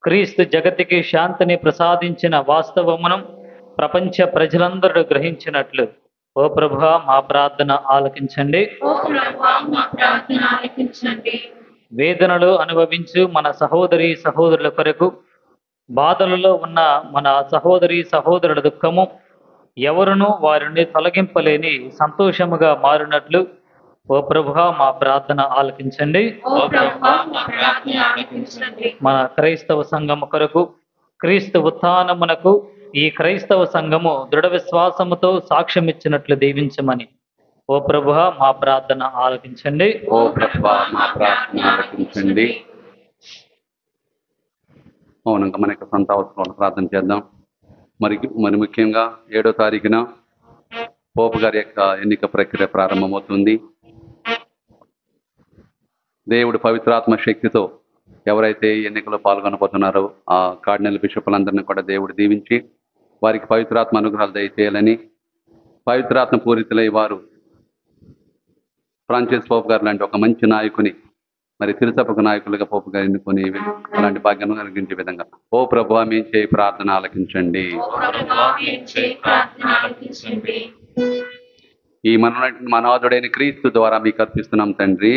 క్రీస్తు జగతికి శాంతిని ప్రసాదించిన వాస్తవమును ప్రపంచ ప్రజలందరూ గ్రహించినట్లు ఓ ప్రభువా, మా ప్రార్థన ఆలకించండి. వేదనలు అనుభవించు మన సహోదరి సహోదరుల కొరకు బాధలలో ఉన్న మన సహోదరి సహోదరుల దుఃఖము ఎవరునూ వారిని తొలగింపలేని సంతోషముగా మారినట్లు ఓ ప్రభువా, మా ప్రార్థన ఆలకించండి. మన క్రైస్తవ సంఘము కొరకు క్రీస్తు ఉత్థానమునకు ఈ క్రైస్తవ సంఘము దృఢ విశ్వాసముతో సాక్ష్యం ఇచ్చినట్లు దీవించమని ఓ ప్రభువా, మా ప్రార్థన ఆలకించండి. ఓ ప్రభువా, మా ప్రార్థన ఆలకించండి. మౌనంగా మన యొక్క సొంత అవసరాలను ప్రార్థన చేద్దాం. మరి ముఖ్యంగా 7వ తారీఖున పోపు గారి యొక్క ఎన్నిక ప్రక్రియ ప్రారంభమవుతుంది. దేవుడు పవిత్రాత్మ శక్తితో ఎవరైతే ఎన్నికలో పాల్గొనబోతున్నారో ఆ కార్డినల్ బిషపులందరినీ కూడా దేవుడు దీవించి వారికి పవిత్రాత్మ అనుగ్రహాలు దయచేయాలని, పవిత్రాత్మ పూరితులై వారు ఫ్రాన్సిస్ పోపు గారు లాంటి ఒక మంచి నాయకుని, మరి తిరుసభకు నాయకులుగా పోపు గారు ఎన్నుకొని అలాంటి భాగ్యం కలిగించే విధంగా ఓ ప్రభువా, మేము చేయి ప్రార్థన ఆలకించండి. ఈ మనోదుడైన క్రీస్తు ద్వారా మీకు అర్పిస్తున్నాం తండ్రి.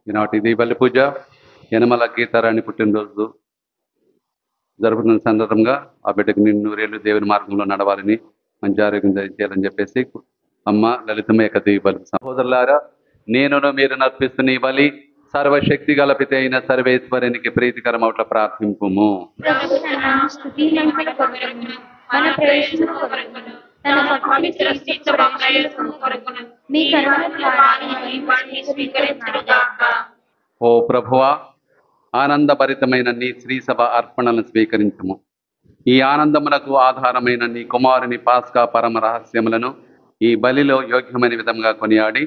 ఈనాటి ఇది బలి పూజ యనమల గీతారాణి పుట్టినరోజు జరుపుతున్న సందర్భంగా ఆ బిడ్డకు నిన్ను నూరేళ్ళు దేవుని మార్గంలో నడవాలని మంచి ఆరోగ్యం చేయాలని చెప్పేసి అమ్మ లలితమ్మ యొక్క దివి బలి. సహోదరులారా, నేనును మీరు నర్పిస్తున్న ఈ బలి సర్వశక్తి గల పిత అయిన సర్వేశ్వరునికి ప్రీతికరం అవుట్ల ప్రార్థింపుము. ప్రభు తన స్తుతి మహిమల కొరకును మన ప్రయోజనం కొరకును తన పవిత్ర స్థితి ప్రయోజనం కొరకును మీ కరుణను స్వీకరించుగాక. ఓ ప్రభువా, ఆనందభరితమైన నీ శ్రీ సభ అర్పణలను స్వీకరించుము. ఈ ఆనందమునకు ఆధారమైన నీ కుమారుని పాస్కా పరమ రహస్యములను ఈ బలిలో యోగ్యమైన విధంగా కొనియాడి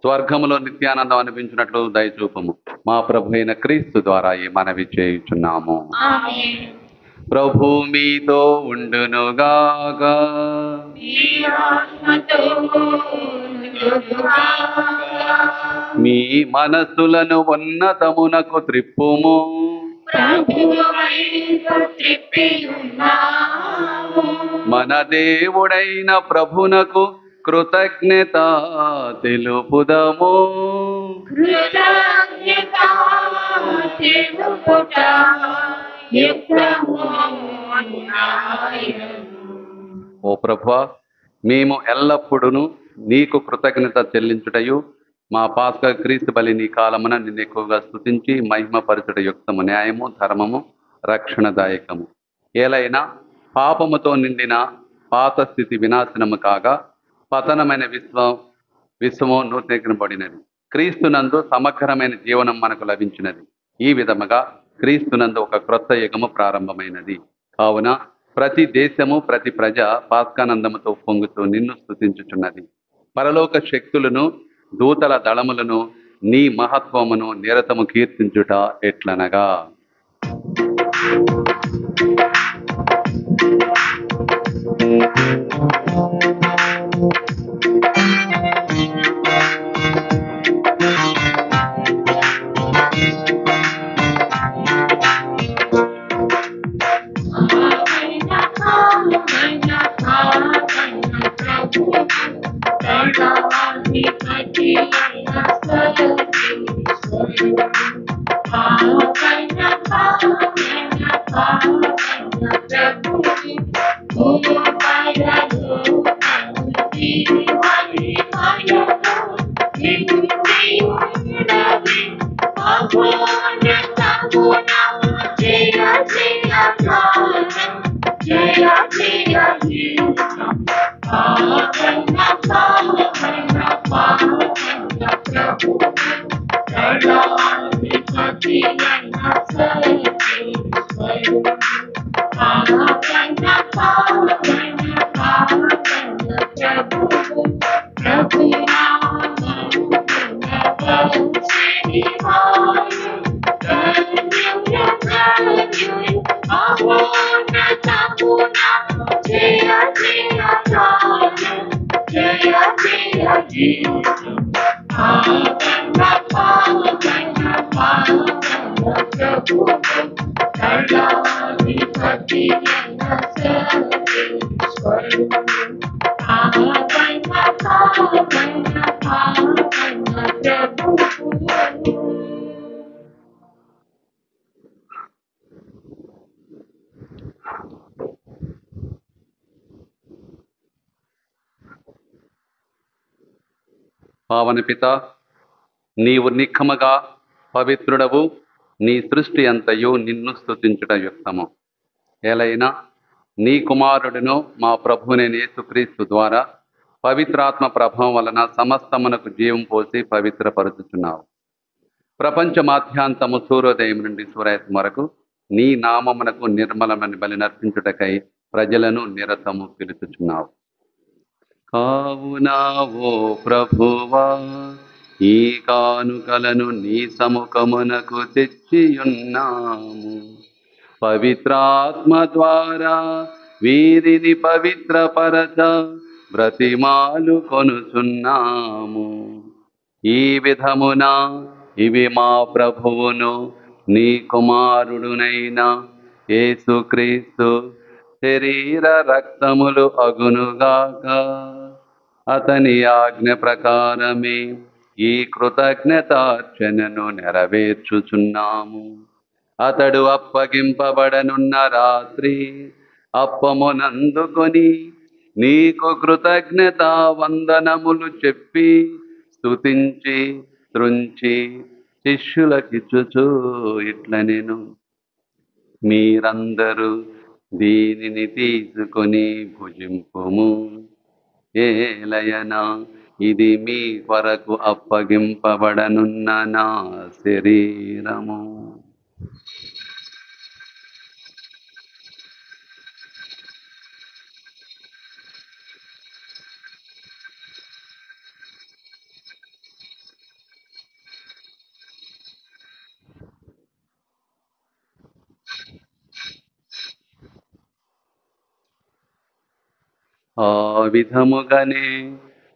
స్వర్గములో నిత్యానందం అనిపించినట్లు దయచూపము. మా ప్రభు అయిన క్రీస్తు ద్వారా ఈ మనవి చేయుచున్నాము. ఆమేన్. ప్రభు మీతో ఉండునుగాక. మీ మనస్సులను ఉన్నతమునకు త్రిప్పుము. మన దేవుడైన ప్రభునకు కృతజ్ఞత తెలుపుదము. ఓ ప్రభువా, మేము ఎల్లప్పుడూ నీకు కృతజ్ఞత చెల్లించుటయు మా పాస్కా క్రీస్తు బలి నీ కాలమున నిన్ను ఎక్కువగా స్తుతించి మహిమపరచుట యుక్తము, న్యాయము, ధర్మము, రక్షణదాయకము. ఏలైనా పాపముతో నిండిన పాత స్థితి వినాశనము కాగా పతనమైన విశ్వము నూతనీకరింపబడినది. క్రీస్తునందు సమగ్రమైన జీవనం మనకు లభించినది. ఈ విధముగా క్రీస్తునందు ఒక క్రొత్త యుగము ప్రారంభమైనది. కావున ప్రతి దేశము ప్రతి ప్రజ పాస్కానందముతో పొంగుతూ నిన్ను స్తుతించుచున్నది. పరలోక శక్తులను దూతల దళములను నీ మహత్వమును నిరతము కీర్తించుట ఎట్లనగా, Prabhu పావన పిత, నీవు నిఖముగా పవిత్రుడవు, నీ సృష్టి అంతయు నిన్ను స్తుతించుట యుక్తము. ఏలైనా నీ కుమారుడును మా ప్రభువునైన యేసుక్రీస్తు ద్వారా పవిత్రాత్మ ప్రభావం వలన సమస్తమునకు జీవం పోసి పవిత్రపరుచుచున్నావు. ప్రపంచ మాధ్యాంతము సూర్యోదయం నుండి సూర్యాస్తం వరకు నీ నామమునకు నిర్మలమని బలి నర్పించుటకై ప్రజలను నిరతము పిలుచుచున్నావు. కావున ఓ ప్రభువా, ఈ కానుకలను నీ సముఖమునకు తెచ్చియున్నాము. పవిత్రాత్మ ద్వారా వీరిని పవిత్రపరచ బ్రతిమాలు కొనుచున్నాము. ఈ విధమున ఇవి మా ప్రభువును నీ కుమారుడునైన యేసుక్రీస్తు శరీర రక్తములు అగునుగాక. అతని ఆజ్ఞ ప్రకారమే ఈ కృతజ్ఞతార్చనను నెరవేర్చుచున్నాము. అతడు అప్పగింపబడనున్న రాత్రి అప్పమునందుకొని నీకు కృతజ్ఞతా వందనములు చెప్పి స్తుతించి త్రుంచి శిష్యులకిచ్చుచు ఇట్లనెను: మీరందరూ దీనిని తీసుకొని భుజింపుము. ఏలయనా ఇది మీ కొరకు అప్పగింపబడనున్న నా శరీరము. ఆ విధముగానే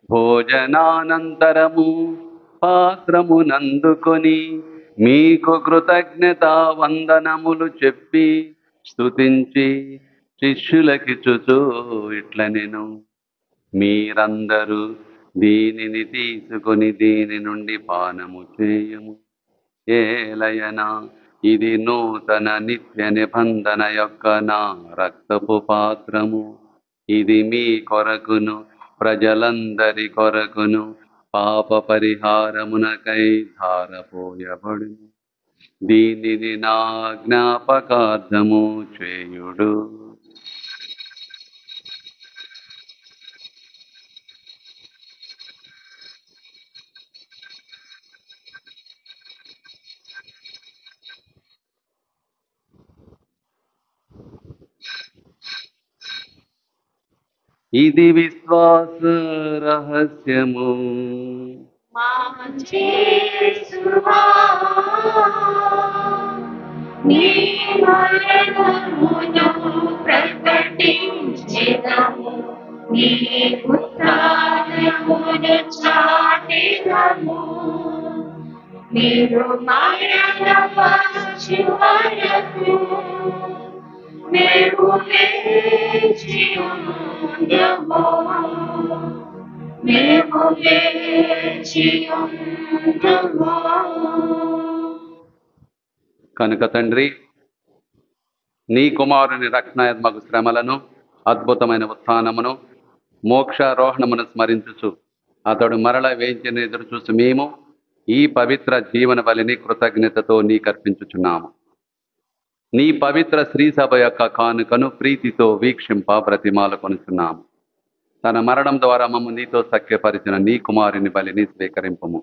భోజనానంతరము పాత్రమునందుకొని మీకు కృతజ్ఞతా వందనములు చెప్పి స్తుతించి శిష్యులకిచ్చుచు ఇట్లనెను: మీరందరూ దీనిని తీసుకొని దీని నుండి పానము చేయము. ఏలయనా ఇది నూతన నిత్య నిబంధన యొక్క నా రక్తపు పాత్రము. ఇది మీ కొరకును ప్రజలందరి కొరకును పాప పరిహారమునకై ధారపోయబడును. దీనిని నా జ్ఞాపకార్థము చేయుడు. ఇది విశ్వాస రహస్యము. నీ మరణమును ప్రకటించెదము, నీ ఉత్థానమును చాటెదము. మీరు మరణవచ్చు వరకు మేము వేచి ఉందుము. మేము వేచి ఉందుము. కనుక తండ్రి, నీ కుమారుని రక్షణాత్మక శ్రమలను, అద్భుతమైన ఉత్థానమును, మోక్షారోహణమును స్మరించుచు అతడు మరల వేంచిన ఎదురు చూసి మేము ఈ పవిత్ర జీవన బలిని కృతజ్ఞతతో నీకు అర్పించుచున్నాము. నీ పవిత్ర శ్రీ సభ యొక్క కానుకను ప్రీతితో వీక్షింప బ్రతిమాలు కొనుచున్నాము. తన మరణం ద్వారా మమ్మ నీతో సఖ్యపరిచిన నీ కుమారుని బలిని స్వీకరింపము.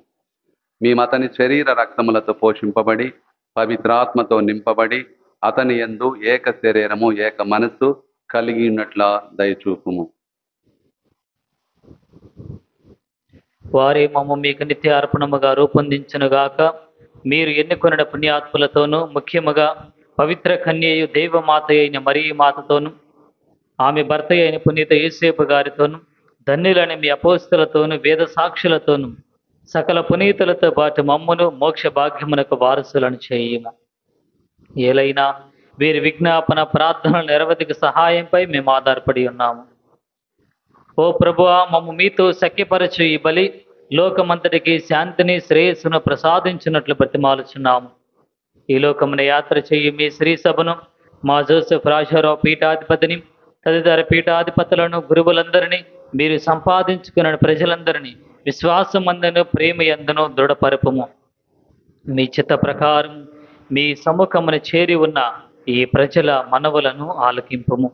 మేమతని శరీర రక్తములతో పోషింపబడి పవిత్రాత్మతో నింపబడి అతని యందు ఏక శరీరము ఏక మనస్సు కలిగి ఉన్నట్లా దయచూపుము. వారే మమ్మ మీకు నిత్య అర్పణముగా రూపొందించునుగాక. మీరు ఎన్నుకొనిన పుణ్యాత్ములతోనూ ముఖ్యముగా పవిత్ర కన్యయు దేవమాత అయిన మరియ మాతతోనూ ఆమె భర్త అయిన పునీత యేసేపు గారితోనూ ధన్యులని మీ అపోస్తులతోనూ వేద సాక్షులతోనూ సకల పునీతులతో పాటు మమ్మును మోక్ష భాగ్యమునకు వారసులను చేయము. ఏలైనా వీరి విజ్ఞాపన ప్రార్థనల నిరవధిక సహాయంపై మేము ఆధారపడి ఉన్నాము. ఓ ప్రభువా, మమ్ము మీతో సఖ్యపరచు ఈ బలి లోకమంతటికి శాంతిని శ్రేయస్సును ప్రసాదించినట్లు బ్రతిమాలుచున్నాము. ఈ లోకమున యాత్ర చేయి మీ శ్రీ సభను, మా జోసెఫ్ రాజారావు పీఠాధిపతిని, తదితర పీఠాధిపతులను, గురువులందరినీ, మీరు సంపాదించుకున్న ప్రజలందరినీ విశ్వాసమందును ప్రేమయందును దృఢపరపుము. మీ చిత్త ప్రకారం మీ సముఖమున చేరి ఉన్న ఈ ప్రజల మనవులను ఆలకింపుము.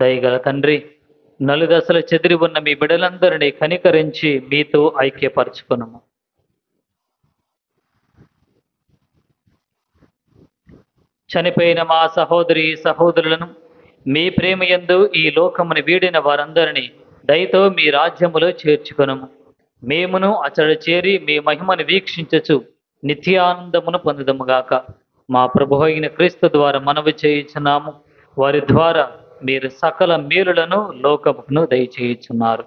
దయగల తండ్రి, నలుదశలు చెదిరి ఉన్న మీ బిడలందరినీ కనికరించి మీతో ఐక్యపరచుకునుము. చనిపోయిన మా సహోదరి సహోదరులను మీ ప్రేమయందు ఈ లోకమును వీడిన వారందరినీ దయతో మీ రాజ్యములో చేర్చుకొనుము. మేమును అతడు చేరి మీ మహిమను వీక్షించుచు నిత్యానందమును పొందుదముగాక. మా ప్రభు అయిన క్రీస్తు ద్వారా మనవి చేయుచున్నాము. వారి ద్వారా మీరు సకల మేలులను లోకమును దయచేయుచున్నారు.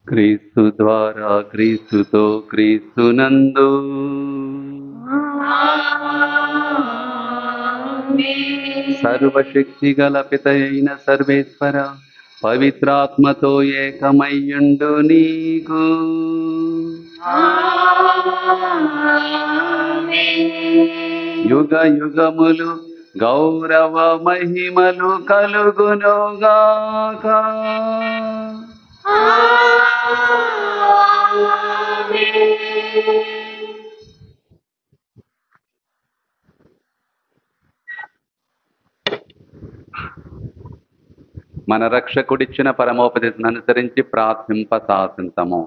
క్రీస్తు ద్వారా, క్రీస్తుతో, క్రీస్తునందు సర్వశక్తి గల పిత అయిన సర్వేశ్వర పవిత్రాత్మతో ఏకమయ్యుండు నీకు యుగ యుగములు గౌరవ మహిమలు కలుగునుగాక. మన రక్షకుడిచ్చిన పరమోపదేశం అనుసరించి ప్రార్థింప సాధించము.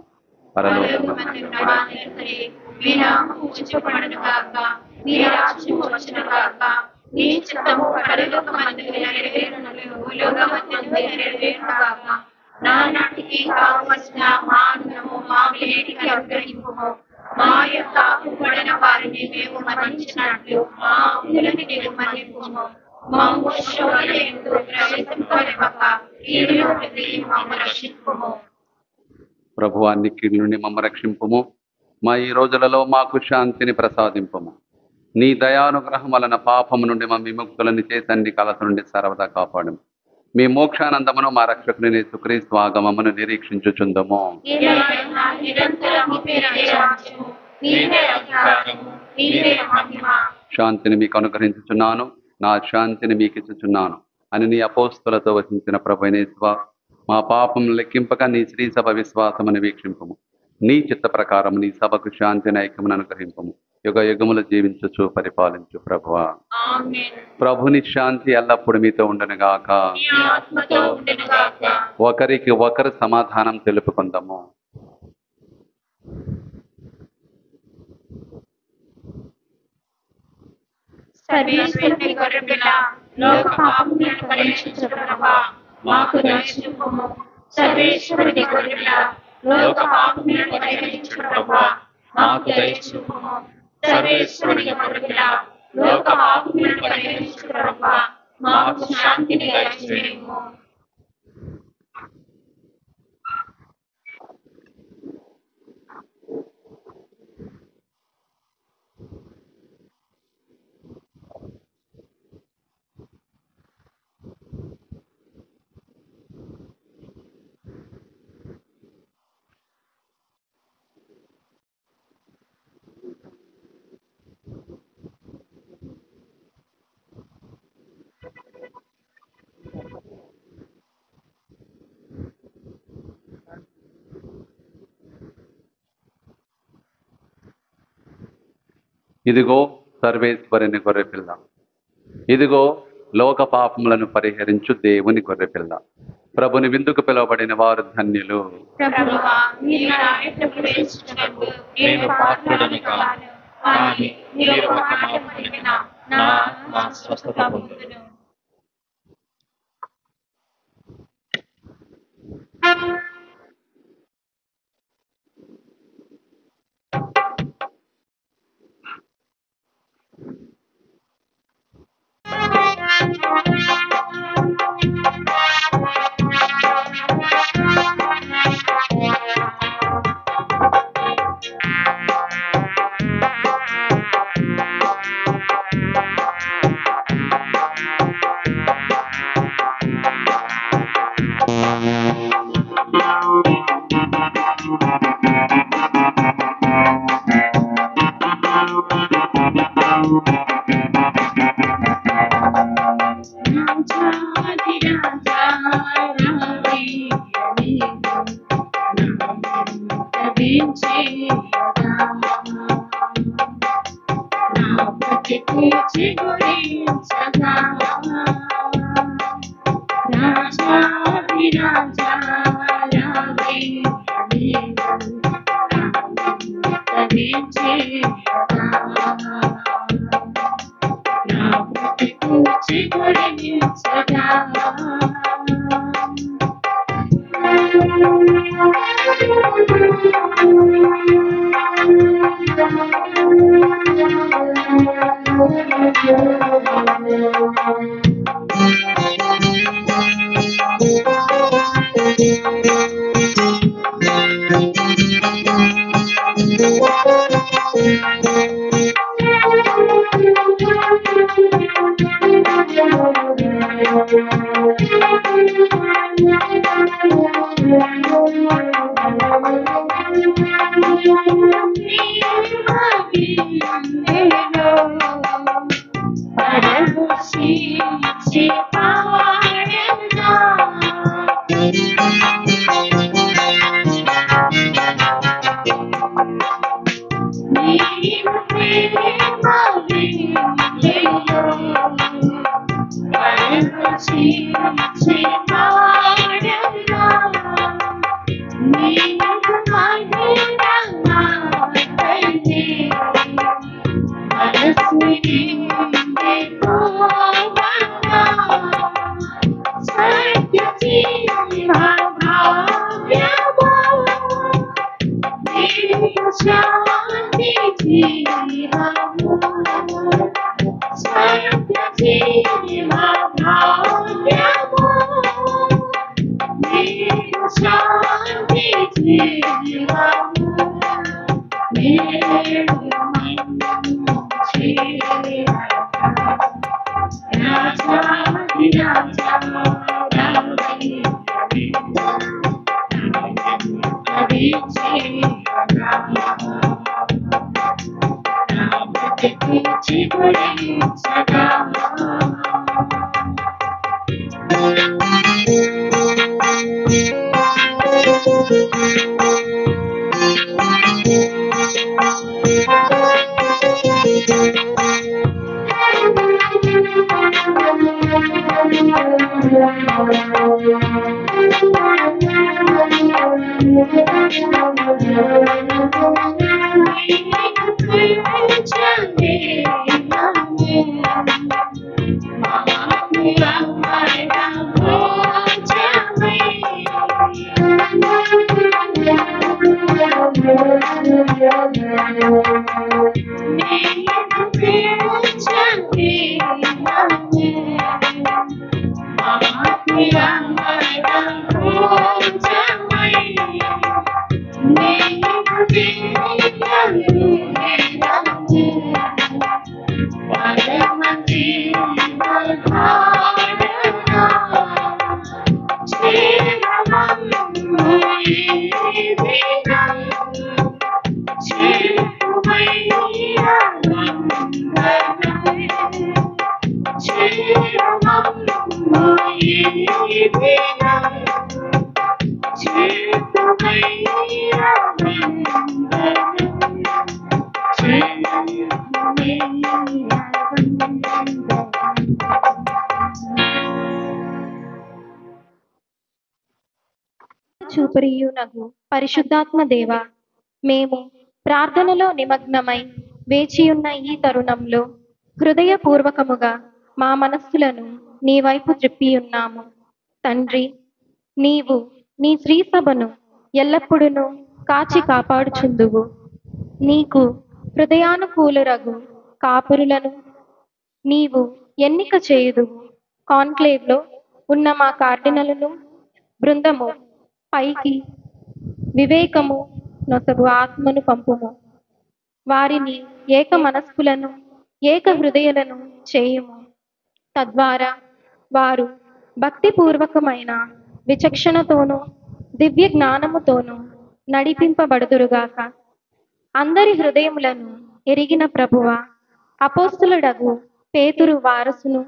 నానాటికి కావలసిన మానము మా వేడికి అనుగ్రహింపుము. మా యొక్క అప్పుబడిన వారిని మేము మన్నించినట్లు మా అప్పులని నీవు మన్నింపుము. మమ్ము శోధనయందు ప్రవేశింపనివ్వక కీడుల నుండి మమ్ము రక్షింపుము. ప్రభువా, నీ కీడు నుండి మమ్మ రక్షింపుము. మా ఈ రోజులలో మాకు శాంతిని ప్రసాదింపుము. నీ దయానుగ్రహం వలన పాపము నుండి మా విముక్తులని చేసి అన్ని కలత నుండి సర్వదా కాపాడము. మీ మోక్షానందమును మా రక్షకుని యేసుక్రీస్తు ఆగమమును నిరీక్షించుచుందము. శాంతిని మీకు అనుగ్రహించుచున్నాను, నా శాంతిని మీకు ఇచ్చుచున్నాను అని నీ అపోస్తులతో వచించిన ప్రభువైన యేసువా, మా పాపం లెక్కింపక నీ శ్రీ సభ విశ్వాసమును వీక్షింపము. నీ చిత్త ప్రకారం నీ సభకు శాంతిని ఐక్యమును అనుగ్రహింపము. యుగ యుగములు జీవించుచు పరిపాలించు ప్రభువా. ప్రభుని శాంతి ఎల్లప్పుడు మీతో ఉండనుగాక. ఒకరికి ఒకరు సమాధానం తెలుపుకుందాము. సర్వేశ్వరుని గొర్రెపిల్ల, లోక పాపములను పరిరక్షించు ప్రభువా, మాకు దయచూపుము. సర్వేశ్వరుని గొర్రెపిల్ల, లోక పాపములను పరిరక్షించు ప్రభువా, మాకు దయచూపుము. సర్వేశ్వరుని గొర్రెపిల్ల, లోక పాపములను పరిరక్షించు ప్రభువా, మాకు శాంతిని దయచేయుము. ఇదిగో సర్వేశ్వరుని గొర్రెపిల్ల, ఇదిగో లోక పాపములను పరిహరించు దేవుని గొర్రెపిల్ల. ప్రభుని విందుకు పిలువబడిన వారు ధన్యులు. ప్రభువా, మీరు నా ఇంట ప్రవేశించినప్పుడు నేను పాత్రుడను కాను, కానీ మీరు ఒక మాట పలికినా నా ఆత్మ స్వస్థత పొందును. రాజా రావే నీవు తరించే నా బ్రతుకు చిగురించగా చూపరియునగు పరిశుద్ధాత్మ దేవ, మేము ప్రార్థనలో నిమగ్నమై వేచియున్న ఈ తరుణంలో హృదయపూర్వకముగా మా మనస్సులను నీ వైపు త్రిప్పియున్నాము. తండ్రి, నీవు నీ శ్రీ సభను ఎల్లప్పుడూ కాచి కాపాడుచుందువు. నీకు హృదయానుకూలురగు కాపురులను నీవు ఎన్నిక చేయుదువు. కాన్క్లేవ్లో ఉన్న మా కార్డినలును బృందము పైకి వివేకము నొసగు ఆత్మను పంపుము. వారిని ఏక మనస్కులను ఏక హృదయులను చేయుము. తద్వారా వారు భక్తిపూర్వకమైన విచక్షణతోనూ దివ్య జ్ఞానముతోనూ నడిపింపబడుదురుగాక. అందరి హృదయములను ఎరిగిన ప్రభువ, అపోస్తులుడగు పేతురు వారసును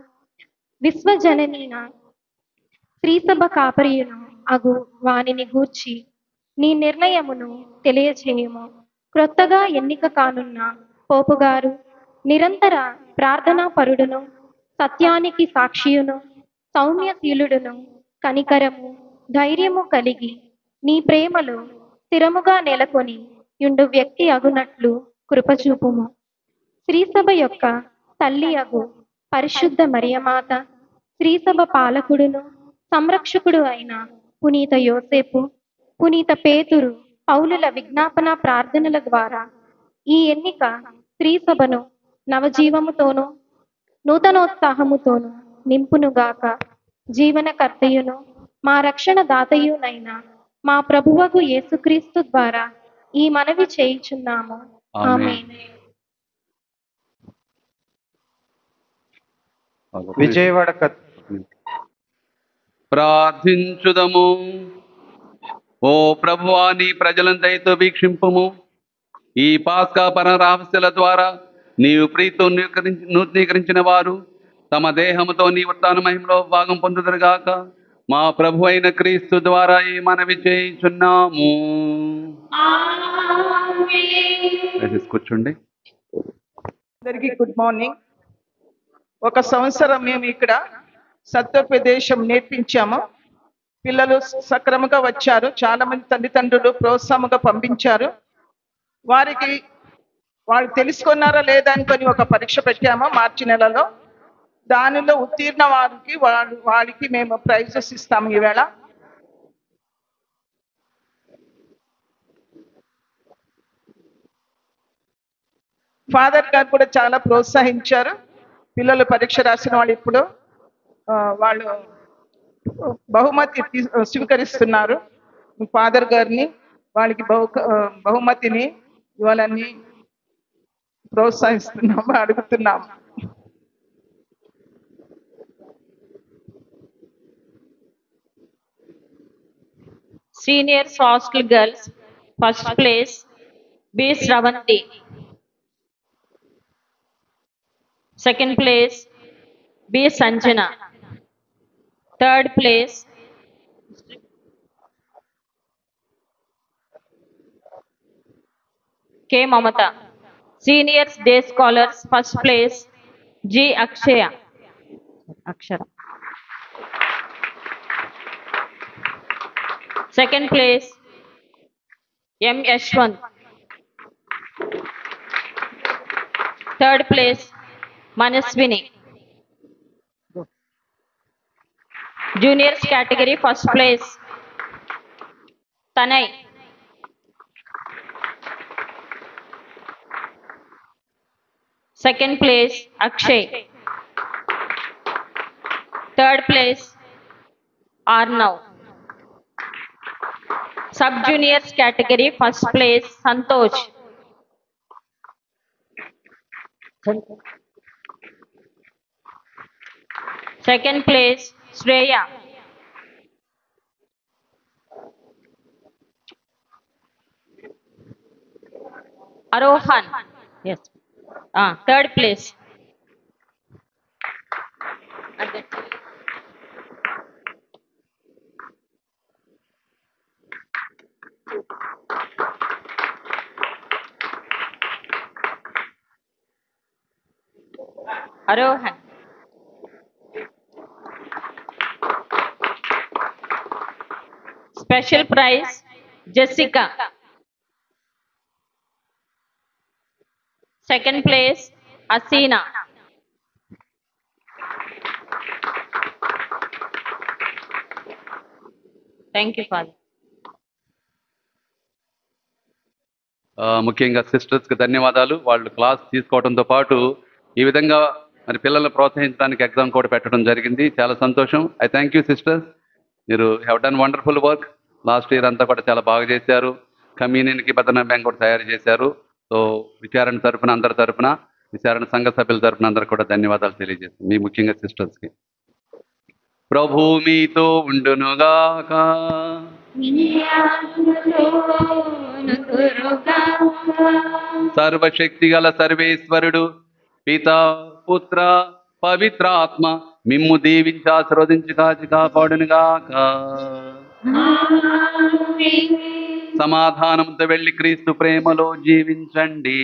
విశ్వజననీన శ్రీసభ కాపరియును అగు వానిని గూర్చి నీ నిర్ణయమును తెలియచేయుము. క్రొత్తగా ఎన్నిక కానున్న పోపుగారు నిరంతర ప్రార్థనా పరుడును, సత్యానికి సాక్షియును, సౌమ్యశీలుడును, కనికరము, ధైర్యము కలిగి నీ ప్రేమలో స్థిరముగా నెలకొని యుండు వ్యక్తి అగునట్లు కృపచూపుము. శ్రీసభ యొక్క తల్లి అగు పరిశుద్ధ మరియమాత, శ్రీసభ పాలకుడును సంరక్షకుడు అయిన పునీత యోసేపు, పునీత పేతురు, పౌలుల విజ్ఞాపన ప్రార్థనల ద్వారా ఈ ఎన్నిక శ్రీసభను నవజీవముతోనూ నూతనోత్సాహముతోనూ నింపునుగాక. జీవనకర్తయును మా రక్షణ దాతయునైన మా ప్రభువగు యేసుక్రీస్తు ద్వారా ఈ మనవి చేయుచున్నాము. ఆమేన్. విజయవాడ ప్రార్థించుదము. ఓ ప్రభువా, నీ ప్రజలను దయతో వీక్షింపుము. ఈ పాస్కా పరరహస్యాల ద్వారా నీవు ప్రీతితో నూతనీకరించిన వారు తమ దేహముతో నీ ఉత్థాన మహిమలో భాగం పొందుదురుగాక. మా ప్రభు అయిన క్రీస్తు ద్వారా ఈ మనవి చేయుచున్నాము. కూర్చోండి. అందరికీ గుడ్ మార్నింగ్. ఒక సంవత్సరం మేము ఇక్కడ సత్యోపదేశం నేర్పించాము. పిల్లలు సక్రమంగా వచ్చారు. చాలా మంది తల్లిదండ్రులు ప్రోత్సాహంగా పంపించారు. వారికి వాళ్ళు తెలుసుకున్నారా లేదా అనుకొని ఒక పరీక్ష పెట్టాము మార్చి నెలలో. దానిలో ఉత్తీర్ణ వారికి మేము ప్రైజెస్ ఇస్తాము ఈవేళ. ఫాదర్ గారు కూడా చాలా ప్రోత్సహించారు. పిల్లలు పరీక్ష రాసిన వాళ్ళు ఇప్పుడు వాళ్ళు బహుమతి స్వీకరిస్తున్నారు. ఫాదర్ గారిని వాళ్ళకి బహుమతిని ఇవ్వాలని ప్రోత్సహిస్తున్నాము, అడుగుతున్నాము. Seniors Hostel Girls, first place, B. Sravanti. Second place, B. Sanjana. Third place, K. Mamata. Seniors Day Scholars, first place, G. Akshaya. Akshara. Second place, M. Yashwant. Third place, Manaswini. Juniors category, first place, Tanay. Second place, Akshay. Third place, Arnav. Sub-juniors category, first place, Santosh. Second place, Shreya. Arohan. Yes. Third place. Arohan. Special prize, Jessica. Second place, Asina. Thank you, Father. ముఖ్యంగా సిస్టర్స్కి ధన్యవాదాలు. వాళ్ళు class తీసుకోవడంతో పాటు ఈ విధంగా మరి పిల్లల్ని ప్రోత్సహించడానికి ఎగ్జామ్ కూడా పెట్టడం జరిగింది. చాలా సంతోషం. I thank you sisters. మీరు have done wonderful work. Last year అంతా కూడా చాలా బాగా చేశారు. కమ్యూనియన్కి బదన బ్యాంక్ కూడా తయారు చేశారు. సో విచారణ తరఫున అందరి తరఫున, విచారణ సంఘ సభ్యుల తరఫున అందరు కూడా ధన్యవాదాలు తెలియజేస్తాం. మీ ముఖ్యంగా సిస్టర్స్కి. ప్రభు మీతో ఉండునుగాక. సర్వశక్తి గల సర్వేశ్వరుడు పితా, పుత్ర, పవిత్ర ఆత్మ మిమ్ము దీవించి ఆశీర్వదించి కాచి కాపాడునుగాక. సమాధానంతో వెళ్ళి క్రీస్తు ప్రేమలో జీవించండి.